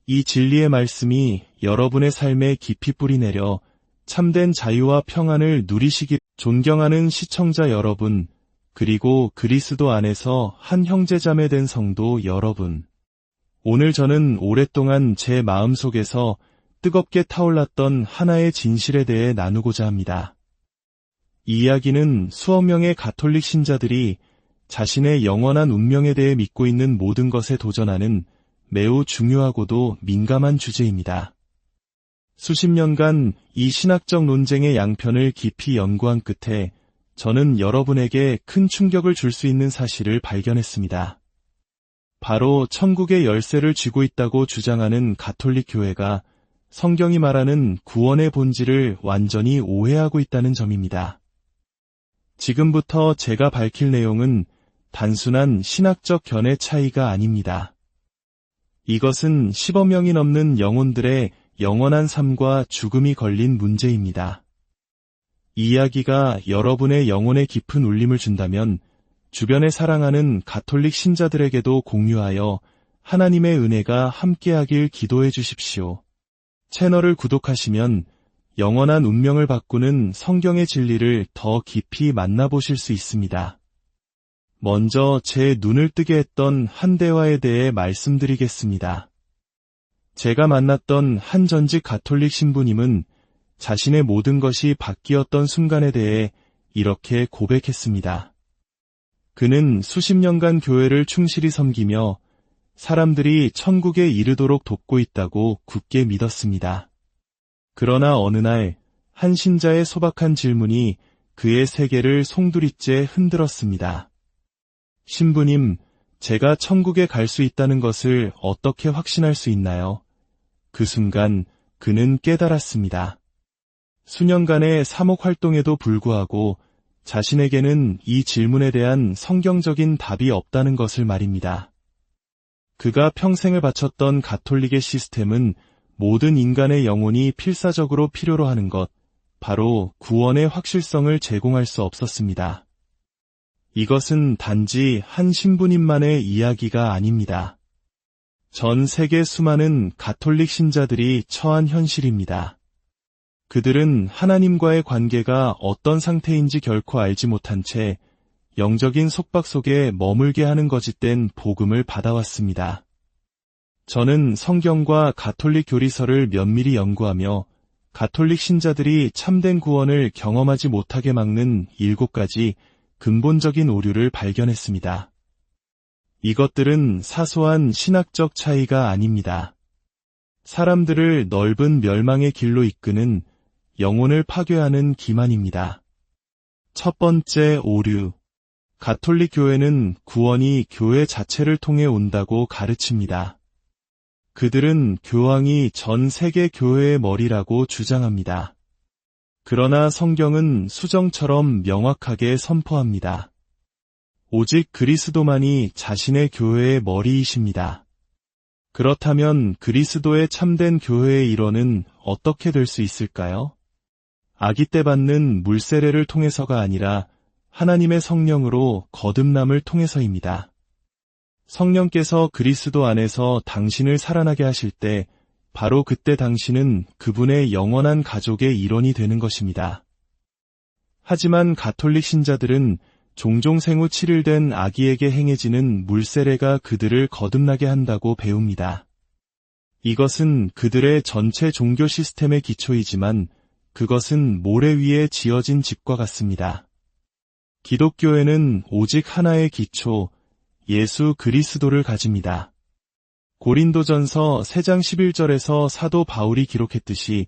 이 진리의 말씀이 여러분의 삶에 깊이 뿌리내려 참된 자유와 평안을 누리시길 존경하는 시청자 여러분, 그리고 그리스도 안에서 한 형제자매 된 성도 여러분. 오늘 저는 오랫동안 제 마음속에서 뜨겁게 타올랐던 하나의 진실에 대해 나누고자 합니다. 이 이야기는 수억 명의 가톨릭 신자들이 자신의 영원한 운명에 대해 믿고 있는 모든 것에 도전하는 매우 중요하고도 민감한 주제입니다. 수십 년간 이 신학적 논쟁의 양편을 깊이 연구한 끝에 저는 여러분에게 큰 충격을 줄 수 있는 사실을 발견했습니다. 바로 천국의 열쇠를 쥐고 있다고 주장하는 가톨릭 교회가 성경이 말하는 구원의 본질을 완전히 오해하고 있다는 점입니다. 지금부터 제가 밝힐 내용은 단순한 신학적 견해 차이가 아닙니다. 이것은 10억 명이 넘는 영혼들의 영원한 삶과 죽음이 걸린 문제입니다. 이 이야기가 여러분의 영혼에 깊은 울림을 준다면 주변에 사랑하는 가톨릭 신자들에게도 공유하여 하나님의 은혜가 함께하길 기도해 주십시오. 채널을 구독하시면 영원한 운명을 바꾸는 성경의 진리를 더 깊이 만나보실 수 있습니다. 먼저 제 눈을 뜨게 했던 한 대화에 대해 말씀드리겠습니다. 제가 만났던 한 전직 가톨릭 신부님은 자신의 모든 것이 바뀌었던 순간에 대해 이렇게 고백했습니다. 그는 수십 년간 교회를 충실히 섬기며 사람들이 천국에 이르도록 돕고 있다고 굳게 믿었습니다. 그러나 어느 날 한 신자의 소박한 질문이 그의 세계를 송두리째 흔들었습니다. 신부님, 제가 천국에 갈 수 있다는 것을 어떻게 확신할 수 있나요? 그 순간 그는 깨달았습니다. 수년간의 사목 활동에도 불구하고 자신에게는 이 질문에 대한 성경적인 답이 없다는 것을 말입니다. 그가 평생을 바쳤던 가톨릭의 시스템은 모든 인간의 영혼이 필사적으로 필요로 하는 것, 바로 구원의 확실성을 제공할 수 없었습니다. 이것은 단지 한 신부님만의 이야기가 아닙니다. 전 세계 수많은 가톨릭 신자들이 처한 현실입니다. 그들은 하나님과의 관계가 어떤 상태인지 결코 알지 못한 채 영적인 속박 속에 머물게 하는 거짓된 복음을 받아왔습니다. 저는 성경과 가톨릭 교리서를 면밀히 연구하며 가톨릭 신자들이 참된 구원을 경험하지 못하게 막는 7가지 근본적인 오류를 발견했습니다. 이것들은 사소한 신학적 차이가 아닙니다. 사람들을 넓은 멸망의 길로 이끄는 영혼을 파괴하는 기만입니다. 첫 번째 오류. 가톨릭 교회는 구원이 교회 자체를 통해 온다고 가르칩니다. 그들은 교황이 전 세계 교회의 머리라고 주장합니다. 그러나 성경은 수정처럼 명확하게 선포합니다. 오직 그리스도만이 자신의 교회의 머리이십니다. 그렇다면 그리스도의 참된 교회의 일원은 어떻게 될 수 있을까요? 아기 때 받는 물세례를 통해서가 아니라 하나님의 성령으로 거듭남을 통해서입니다. 성령께서 그리스도 안에서 당신을 살아나게 하실 때 바로 그때 당신은 그분의 영원한 가족의 일원이 되는 것입니다. 하지만 가톨릭 신자들은 종종 생후 7일 된 아기에게 행해지는 물세례가 그들을 거듭나게 한다고 배웁니다. 이것은 그들의 전체 종교 시스템의 기초이지만 그것은 모래 위에 지어진 집과 같습니다. 기독교에는 오직 하나의 기초, 예수 그리스도를 가집니다. 고린도전서 3장 11절에서 사도 바울이 기록했듯이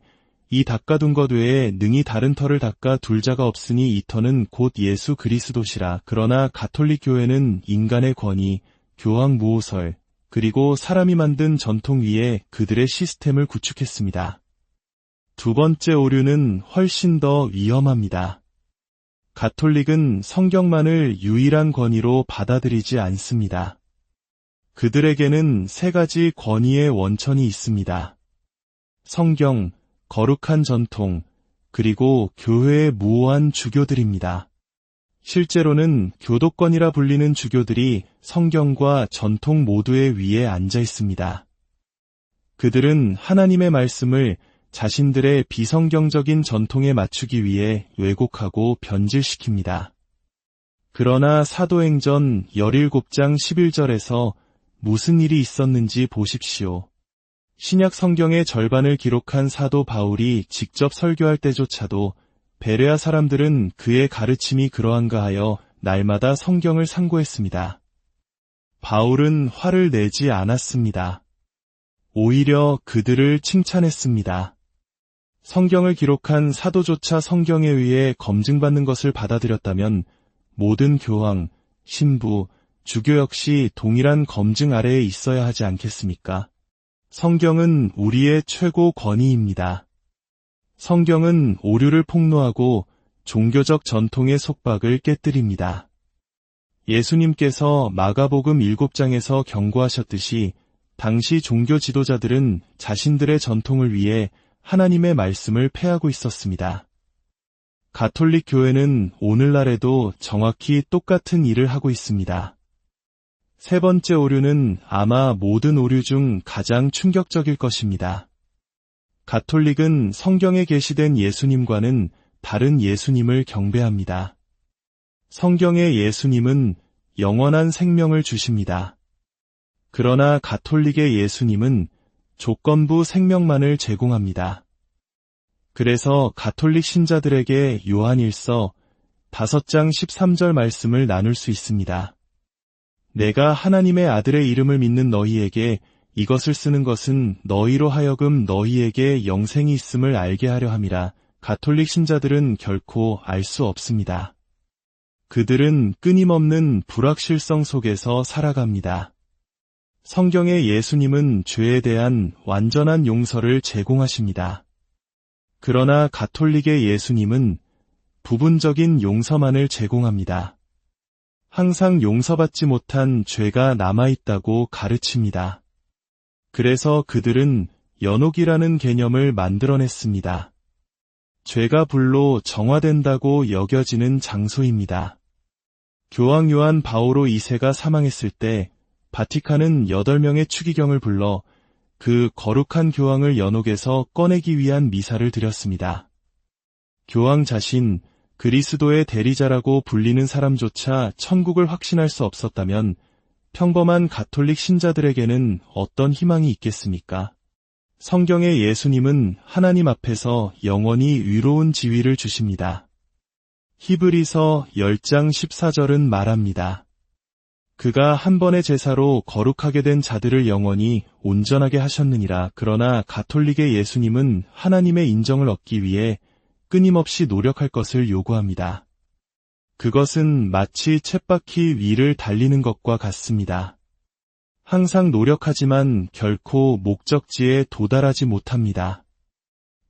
이 닦아둔 것 외에 능히 다른 터를 닦아 둘 자가 없으니 이 터는 곧 예수 그리스도시라. 그러나 가톨릭 교회는 인간의 권위, 교황 무오설, 그리고 사람이 만든 전통 위에 그들의 시스템을 구축했습니다. 두 번째 오류는 훨씬 더 위험합니다. 가톨릭은 성경만을 유일한 권위로 받아들이지 않습니다. 그들에게는 3가지 권위의 원천이 있습니다. 성경, 거룩한 전통, 그리고 교회의 무오한 주교들입니다. 실제로는 교도권이라 불리는 주교들이 성경과 전통 모두의 위에 앉아 있습니다. 그들은 하나님의 말씀을 자신들의 비성경적인 전통에 맞추기 위해 왜곡하고 변질시킵니다. 그러나 사도행전 17장 11절에서 무슨 일이 있었는지 보십시오. 신약 성경의 절반을 기록한 사도 바울이 직접 설교할 때조차도 베레아 사람들은 그의 가르침이 그러한가 하여 날마다 성경을 상고했습니다. 바울은 화를 내지 않았습니다. 오히려 그들을 칭찬했습니다. 성경을 기록한 사도조차 성경에 의해 검증받는 것을 받아들였다면 모든 교황, 신부, 주교 역시 동일한 검증 아래에 있어야 하지 않겠습니까? 성경은 우리의 최고 권위입니다. 성경은 오류를 폭로하고 종교적 전통의 속박을 깨뜨립니다. 예수님께서 마가복음 7장에서 경고하셨듯이 당시 종교 지도자들은 자신들의 전통을 위해 하나님의 말씀을 폐하고 있었습니다. 가톨릭 교회는 오늘날에도 정확히 똑같은 일을 하고 있습니다. 세 번째 오류는 아마 모든 오류 중 가장 충격적일 것입니다. 가톨릭은 성경에 계시된 예수님과는 다른 예수님을 경배합니다. 성경의 예수님은 영원한 생명을 주십니다. 그러나 가톨릭의 예수님은 조건부 생명만을 제공합니다. 그래서 가톨릭 신자들에게 요한일서 5장 13절 말씀을 나눌 수 있습니다. 내가 하나님의 아들의 이름을 믿는 너희에게 이것을 쓰는 것은 너희로 하여금 너희에게 영생이 있음을 알게 하려 함이라. 가톨릭 신자들은 결코 알 수 없습니다. 그들은 끊임없는 불확실성 속에서 살아갑니다. 성경의 예수님은 죄에 대한 완전한 용서를 제공하십니다. 그러나 가톨릭의 예수님은 부분적인 용서만을 제공합니다. 항상 용서받지 못한 죄가 남아있다고 가르칩니다. 그래서 그들은 연옥이라는 개념을 만들어냈습니다. 죄가 불로 정화된다고 여겨지는 장소입니다. 교황 요한 바오로 2세가 사망했을 때 바티칸은 8명의 추기경을 불러 그 거룩한 교황을 연옥에서 꺼내기 위한 미사를 드렸습니다. 교황 자신, 그리스도의 대리자라고 불리는 사람조차 천국을 확신할 수 없었다면 평범한 가톨릭 신자들에게는 어떤 희망이 있겠습니까? 성경의 예수님은 하나님 앞에서 영원히 위로운 지위를 주십니다. 히브리서 10장 14절은 말합니다. 그가 한 번의 제사로 거룩하게 된 자들을 영원히 온전하게 하셨느니라. 그러나 가톨릭의 예수님은 하나님의 인정을 얻기 위해 끊임없이 노력할 것을 요구합니다. 그것은 마치 쳇바퀴 위를 달리는 것과 같습니다. 항상 노력하지만 결코 목적지에 도달하지 못합니다.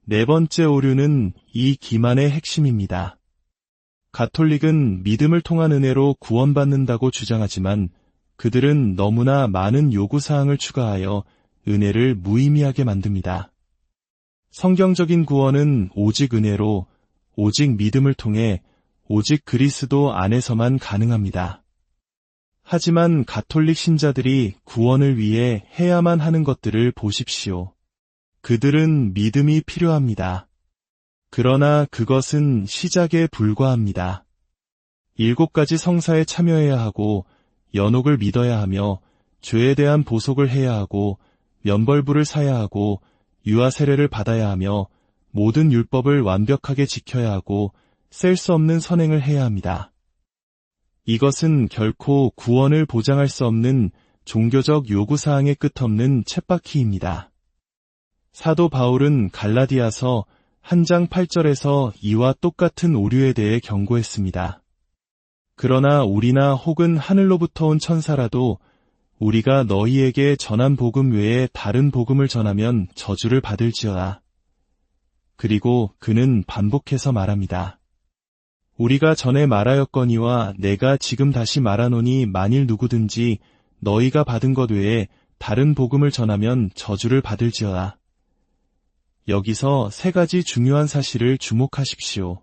네 번째 오류는 이 기만의 핵심입니다. 가톨릭은 믿음을 통한 은혜로 구원받는다고 주장하지만 그들은 너무나 많은 요구사항을 추가하여 은혜를 무의미하게 만듭니다. 성경적인 구원은 오직 은혜로, 오직 믿음을 통해, 오직 그리스도 안에서만 가능합니다. 하지만 가톨릭 신자들이 구원을 위해 해야만 하는 것들을 보십시오. 그들은 믿음이 필요합니다. 그러나 그것은 시작에 불과합니다. 7가지 성사에 참여해야 하고, 연옥을 믿어야 하며, 죄에 대한 보속을 해야 하고, 면벌부를 사야 하고, 유아 세례를 받아야 하며, 모든 율법을 완벽하게 지켜야 하고, 셀 수 없는 선행을 해야 합니다. 이것은 결코 구원을 보장할 수 없는 종교적 요구사항의 끝없는 쳇바퀴입니다. 사도 바울은 갈라디아서 1장 8절에서 이와 똑같은 오류에 대해 경고했습니다. 그러나 우리나 혹은 하늘로부터 온 천사라도 우리가 너희에게 전한 복음 외에 다른 복음을 전하면 저주를 받을지어다. 그리고 그는 반복해서 말합니다. 우리가 전에 말하였거니와 내가 지금 다시 말하노니 만일 누구든지 너희가 받은 것 외에 다른 복음을 전하면 저주를 받을지어다. 여기서 세 가지 중요한 사실을 주목하십시오.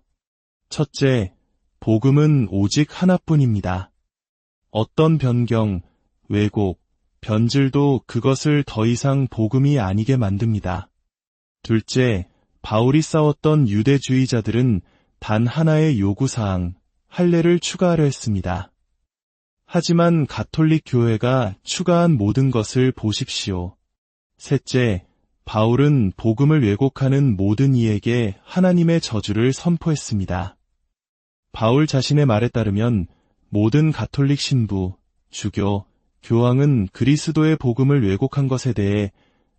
첫째, 복음은 오직 하나뿐입니다. 어떤 변경, 왜곡, 변질도 그것을 더 이상 복음이 아니게 만듭니다. 둘째, 바울이 싸웠던 유대주의자들은 단 하나의 요구사항, 할례를 추가하려 했습니다. 하지만 가톨릭 교회가 추가한 모든 것을 보십시오. 셋째, 바울은 복음을 왜곡하는 모든 이에게 하나님의 저주를 선포했습니다. 바울 자신의 말에 따르면 모든 가톨릭 신부, 주교, 교황은 그리스도의 복음을 왜곡한 것에 대해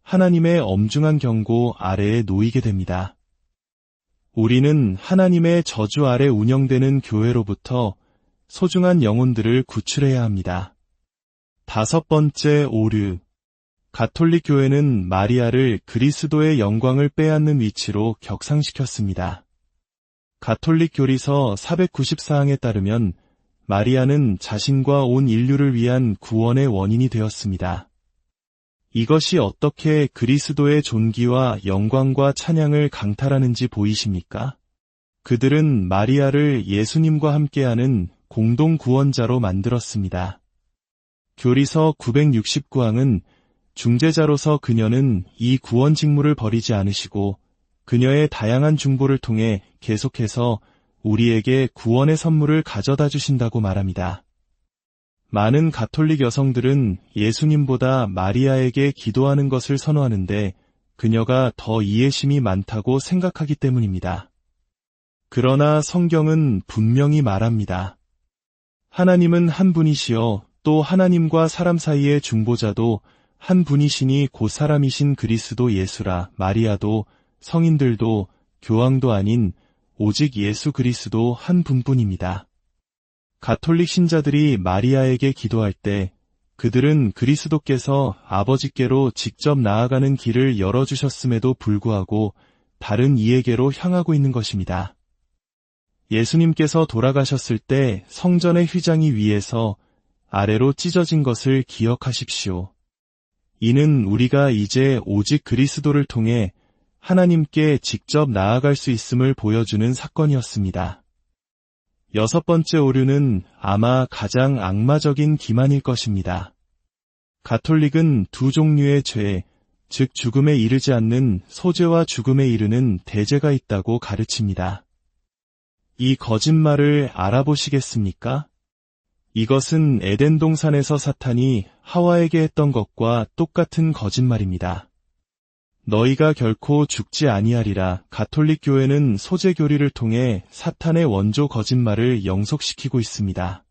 하나님의 엄중한 경고 아래에 놓이게 됩니다. 우리는 하나님의 저주 아래 운영되는 교회로부터 소중한 영혼들을 구출해야 합니다. 다섯 번째 오류. 가톨릭 교회는 마리아를 그리스도의 영광을 빼앗는 위치로 격상시켰습니다. 가톨릭 교리서 494항에 따르면 마리아는 자신과 온 인류를 위한 구원의 원인이 되었습니다. 이것이 어떻게 그리스도의 존귀와 영광과 찬양을 강탈하는지 보이십니까? 그들은 마리아를 예수님과 함께하는 공동 구원자로 만들었습니다. 교리서 969항은 중재자로서 그녀는 이 구원 직무를 버리지 않으시고 그녀의 다양한 중보를 통해 계속해서 우리에게 구원의 선물을 가져다 주신다고 말합니다. 많은 가톨릭 여성들은 예수님보다 마리아에게 기도하는 것을 선호하는데 그녀가 더 이해심이 많다고 생각하기 때문입니다. 그러나 성경은 분명히 말합니다. 하나님은 한 분이시여 또 하나님과 사람 사이의 중보자도 한 분이시니 곧 사람이신 그리스도 예수라. 마리아도 성인들도 교황도 아닌 오직 예수 그리스도 한 분뿐입니다. 가톨릭 신자들이 마리아에게 기도할 때 그들은 그리스도께서 아버지께로 직접 나아가는 길을 열어주셨음에도 불구하고 다른 이에게로 향하고 있는 것입니다. 예수님께서 돌아가셨을 때 성전의 휘장이 위에서 아래로 찢어진 것을 기억하십시오. 이는 우리가 이제 오직 그리스도를 통해 하나님께 직접 나아갈 수 있음을 보여주는 사건이었습니다. 여섯 번째 오류는 아마 가장 악마적인 기만일 것입니다. 가톨릭은 두 종류의 죄, 즉 죽음에 이르지 않는 소죄와 죽음에 이르는 대죄가 있다고 가르칩니다. 이 거짓말을 알아보시겠습니까? 이것은 에덴 동산에서 사탄이 하와에게 했던 것과 똑같은 거짓말입니다. 너희가 결코 죽지 아니하리라. 가톨릭 교회는 소재 교리를 통해 사탄의 원조 거짓말을 영속시키고 있습니다.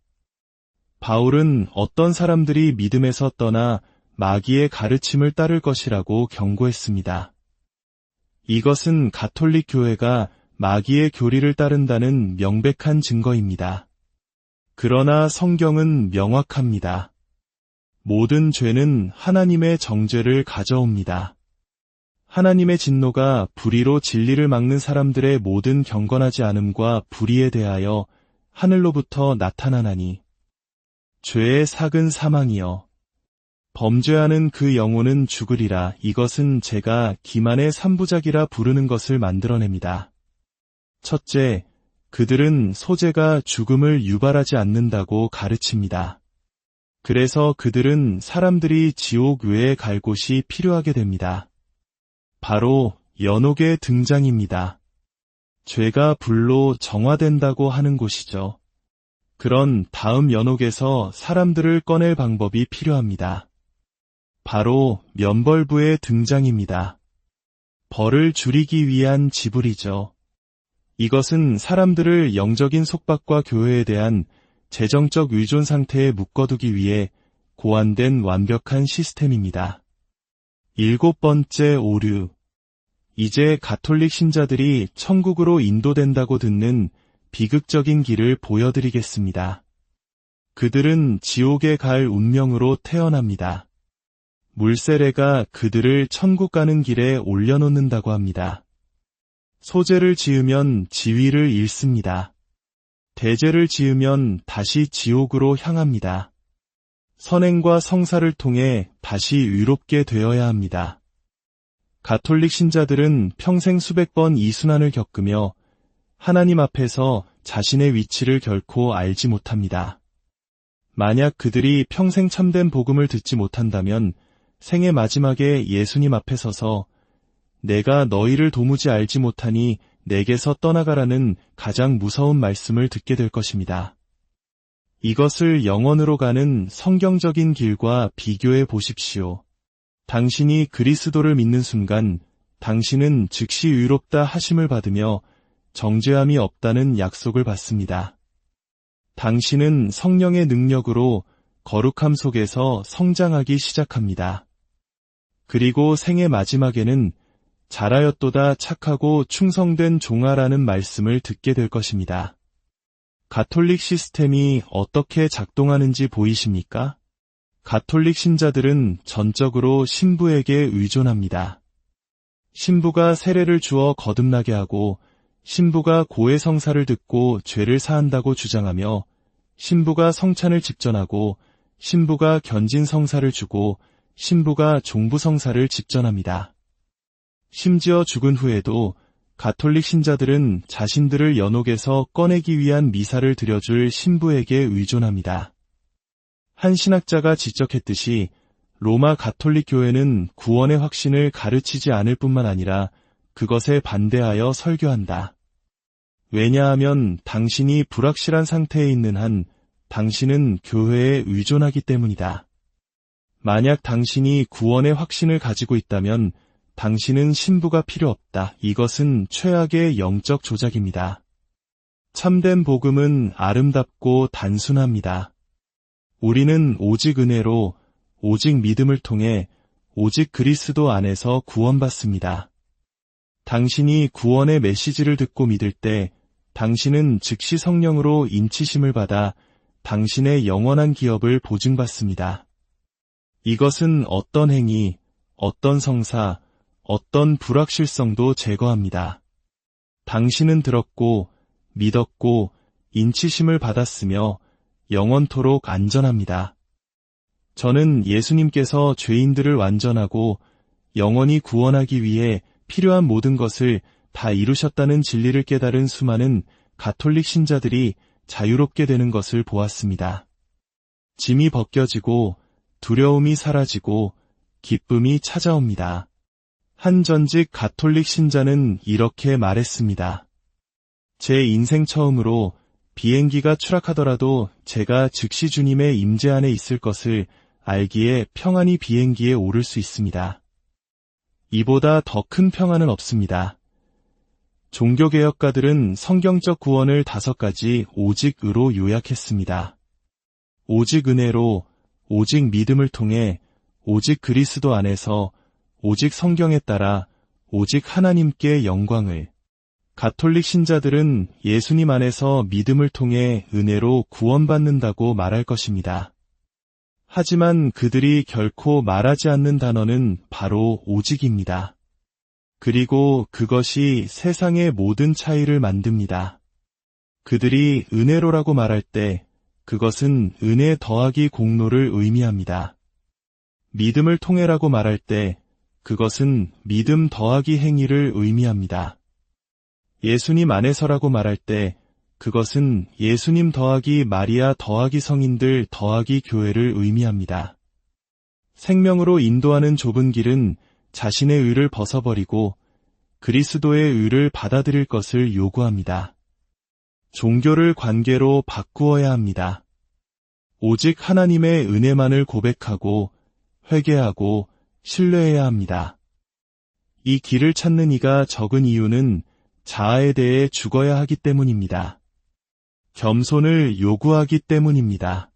바울은 어떤 사람들이 믿음에서 떠나 마귀의 가르침을 따를 것이라고 경고했습니다. 이것은 가톨릭 교회가 마귀의 교리를 따른다는 명백한 증거입니다. 그러나 성경은 명확합니다. 모든 죄는 하나님의 정죄를 가져옵니다. 하나님의 진노가 불의로 진리를 막는 사람들의 모든 경건하지 않음과 불의에 대하여 하늘로부터 나타나나니 죄의 삭은 사망이여 범죄하는 그 영혼은 죽으리라. 이것은 제가 기만의 삼부작이라 부르는 것을 만들어냅니다. 첫째, 그들은 소재가 죽음을 유발하지 않는다고 가르칩니다. 그래서 그들은 사람들이 지옥 외에 갈 곳이 필요하게 됩니다. 바로 연옥의 등장입니다. 죄가 불로 정화된다고 하는 곳이죠. 그런 다음 연옥에서 사람들을 꺼낼 방법이 필요합니다. 바로 면벌부의 등장입니다. 벌을 줄이기 위한 지불이죠. 이것은 사람들을 영적인 속박과 교회에 대한 재정적 의존 상태에 묶어두기 위해 고안된 완벽한 시스템입니다. 7번째 오류. 이제 가톨릭 신자들이 천국으로 인도된다고 듣는 비극적인 길을 보여드리겠습니다. 그들은 지옥에 갈 운명으로 태어납니다. 물세례가 그들을 천국 가는 길에 올려놓는다고 합니다. 소제를 지으면 지위를 잃습니다. 대제를 지으면 다시 지옥으로 향합니다. 선행과 성사를 통해 다시 의롭게 되어야 합니다. 가톨릭 신자들은 평생 수백 번 이 순환을 겪으며 하나님 앞에서 자신의 위치를 결코 알지 못합니다. 만약 그들이 평생 참된 복음을 듣지 못한다면 생의 마지막에 예수님 앞에 서서 내가 너희를 도무지 알지 못하니 내게서 떠나가라는 가장 무서운 말씀을 듣게 될 것입니다. 이것을 영원으로 가는 성경적인 길과 비교해 보십시오. 당신이 그리스도를 믿는 순간 당신은 즉시 의롭다 하심을 받으며 정죄함이 없다는 약속을 받습니다. 당신은 성령의 능력으로 거룩함 속에서 성장하기 시작합니다. 그리고 생의 마지막에는 잘하였도다 착하고 충성된 종아라는 말씀을 듣게 될 것입니다. 가톨릭 시스템이 어떻게 작동하는지 보이십니까? 가톨릭 신자들은 전적으로 신부에게 의존합니다. 신부가 세례를 주어 거듭나게 하고 신부가 고해 성사를 듣고 죄를 사한다고 주장하며 신부가 성찬을 집전하고 신부가 견진 성사를 주고 신부가 종부 성사를 집전합니다. 심지어 죽은 후에도 가톨릭 신자들은 자신들을 연옥에서 꺼내기 위한 미사를 드려줄 신부에게 의존합니다. 한 신학자가 지적했듯이 로마 가톨릭 교회는 구원의 확신을 가르치지 않을 뿐만 아니라 그것에 반대하여 설교한다. 왜냐하면 당신이 불확실한 상태에 있는 한 당신은 교회에 의존하기 때문이다. 만약 당신이 구원의 확신을 가지고 있다면 당신은 신부가 필요 없다. 이것은 최악의 영적 조작입니다. 참된 복음은 아름답고 단순합니다. 우리는 오직 은혜로, 오직 믿음을 통해, 오직 그리스도 안에서 구원받습니다. 당신이 구원의 메시지를 듣고 믿을 때 당신은 즉시 성령으로 인치심을 받아 당신의 영원한 기업을 보증받습니다. 이것은 어떤 행위, 어떤 성사, 어떤 불확실성도 제거합니다. 당신은 들었고, 믿었고, 인치심을 받았으며 영원토록 안전합니다. 저는 예수님께서 죄인들을 완전하고 영원히 구원하기 위해 필요한 모든 것을 다 이루셨다는 진리를 깨달은 수많은 가톨릭 신자들이 자유롭게 되는 것을 보았습니다. 짐이 벗겨지고 두려움이 사라지고 기쁨이 찾아옵니다. 한 전직 가톨릭 신자는 이렇게 말했습니다. 제 인생 처음으로 비행기가 추락하더라도 제가 즉시 주님의 임재 안에 있을 것을 알기에 평안히 비행기에 오를 수 있습니다. 이보다 더 큰 평안은 없습니다. 종교개혁가들은 성경적 구원을 5가지 오직으로 요약했습니다. 오직 은혜로, 오직 믿음을 통해, 오직 그리스도 안에서, 오직 성경에 따라, 오직 하나님께 영광을. 가톨릭 신자들은 예수님 안에서 믿음을 통해 은혜로 구원받는다고 말할 것입니다. 하지만 그들이 결코 말하지 않는 단어는 바로 오직입니다. 그리고 그것이 세상의 모든 차이를 만듭니다. 그들이 은혜로라고 말할 때 그것은 은혜 더하기 공로를 의미합니다. 믿음을 통해라고 말할 때 그것은 믿음 더하기 행위를 의미합니다. 예수님 안에서라고 말할 때 그것은 예수님 더하기 마리아 더하기 성인들 더하기 교회를 의미합니다. 생명으로 인도하는 좁은 길은 자신의 의를 벗어버리고 그리스도의 의를 받아들일 것을 요구합니다. 종교를 관계로 바꾸어야 합니다. 오직 하나님의 은혜만을 고백하고 회개하고 신뢰해야 합니다. 이 길을 찾는 이가 적은 이유는 자아에 대해 죽어야 하기 때문입니다. 겸손을 요구하기 때문입니다.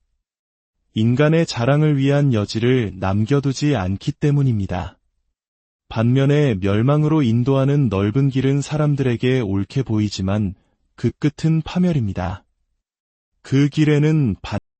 인간의 자랑을 위한 여지를 남겨두지 않기 때문입니다. 반면에 멸망으로 인도하는 넓은 길은 사람들에게 옳게 보이지만 그 끝은 파멸입니다. 그 길에는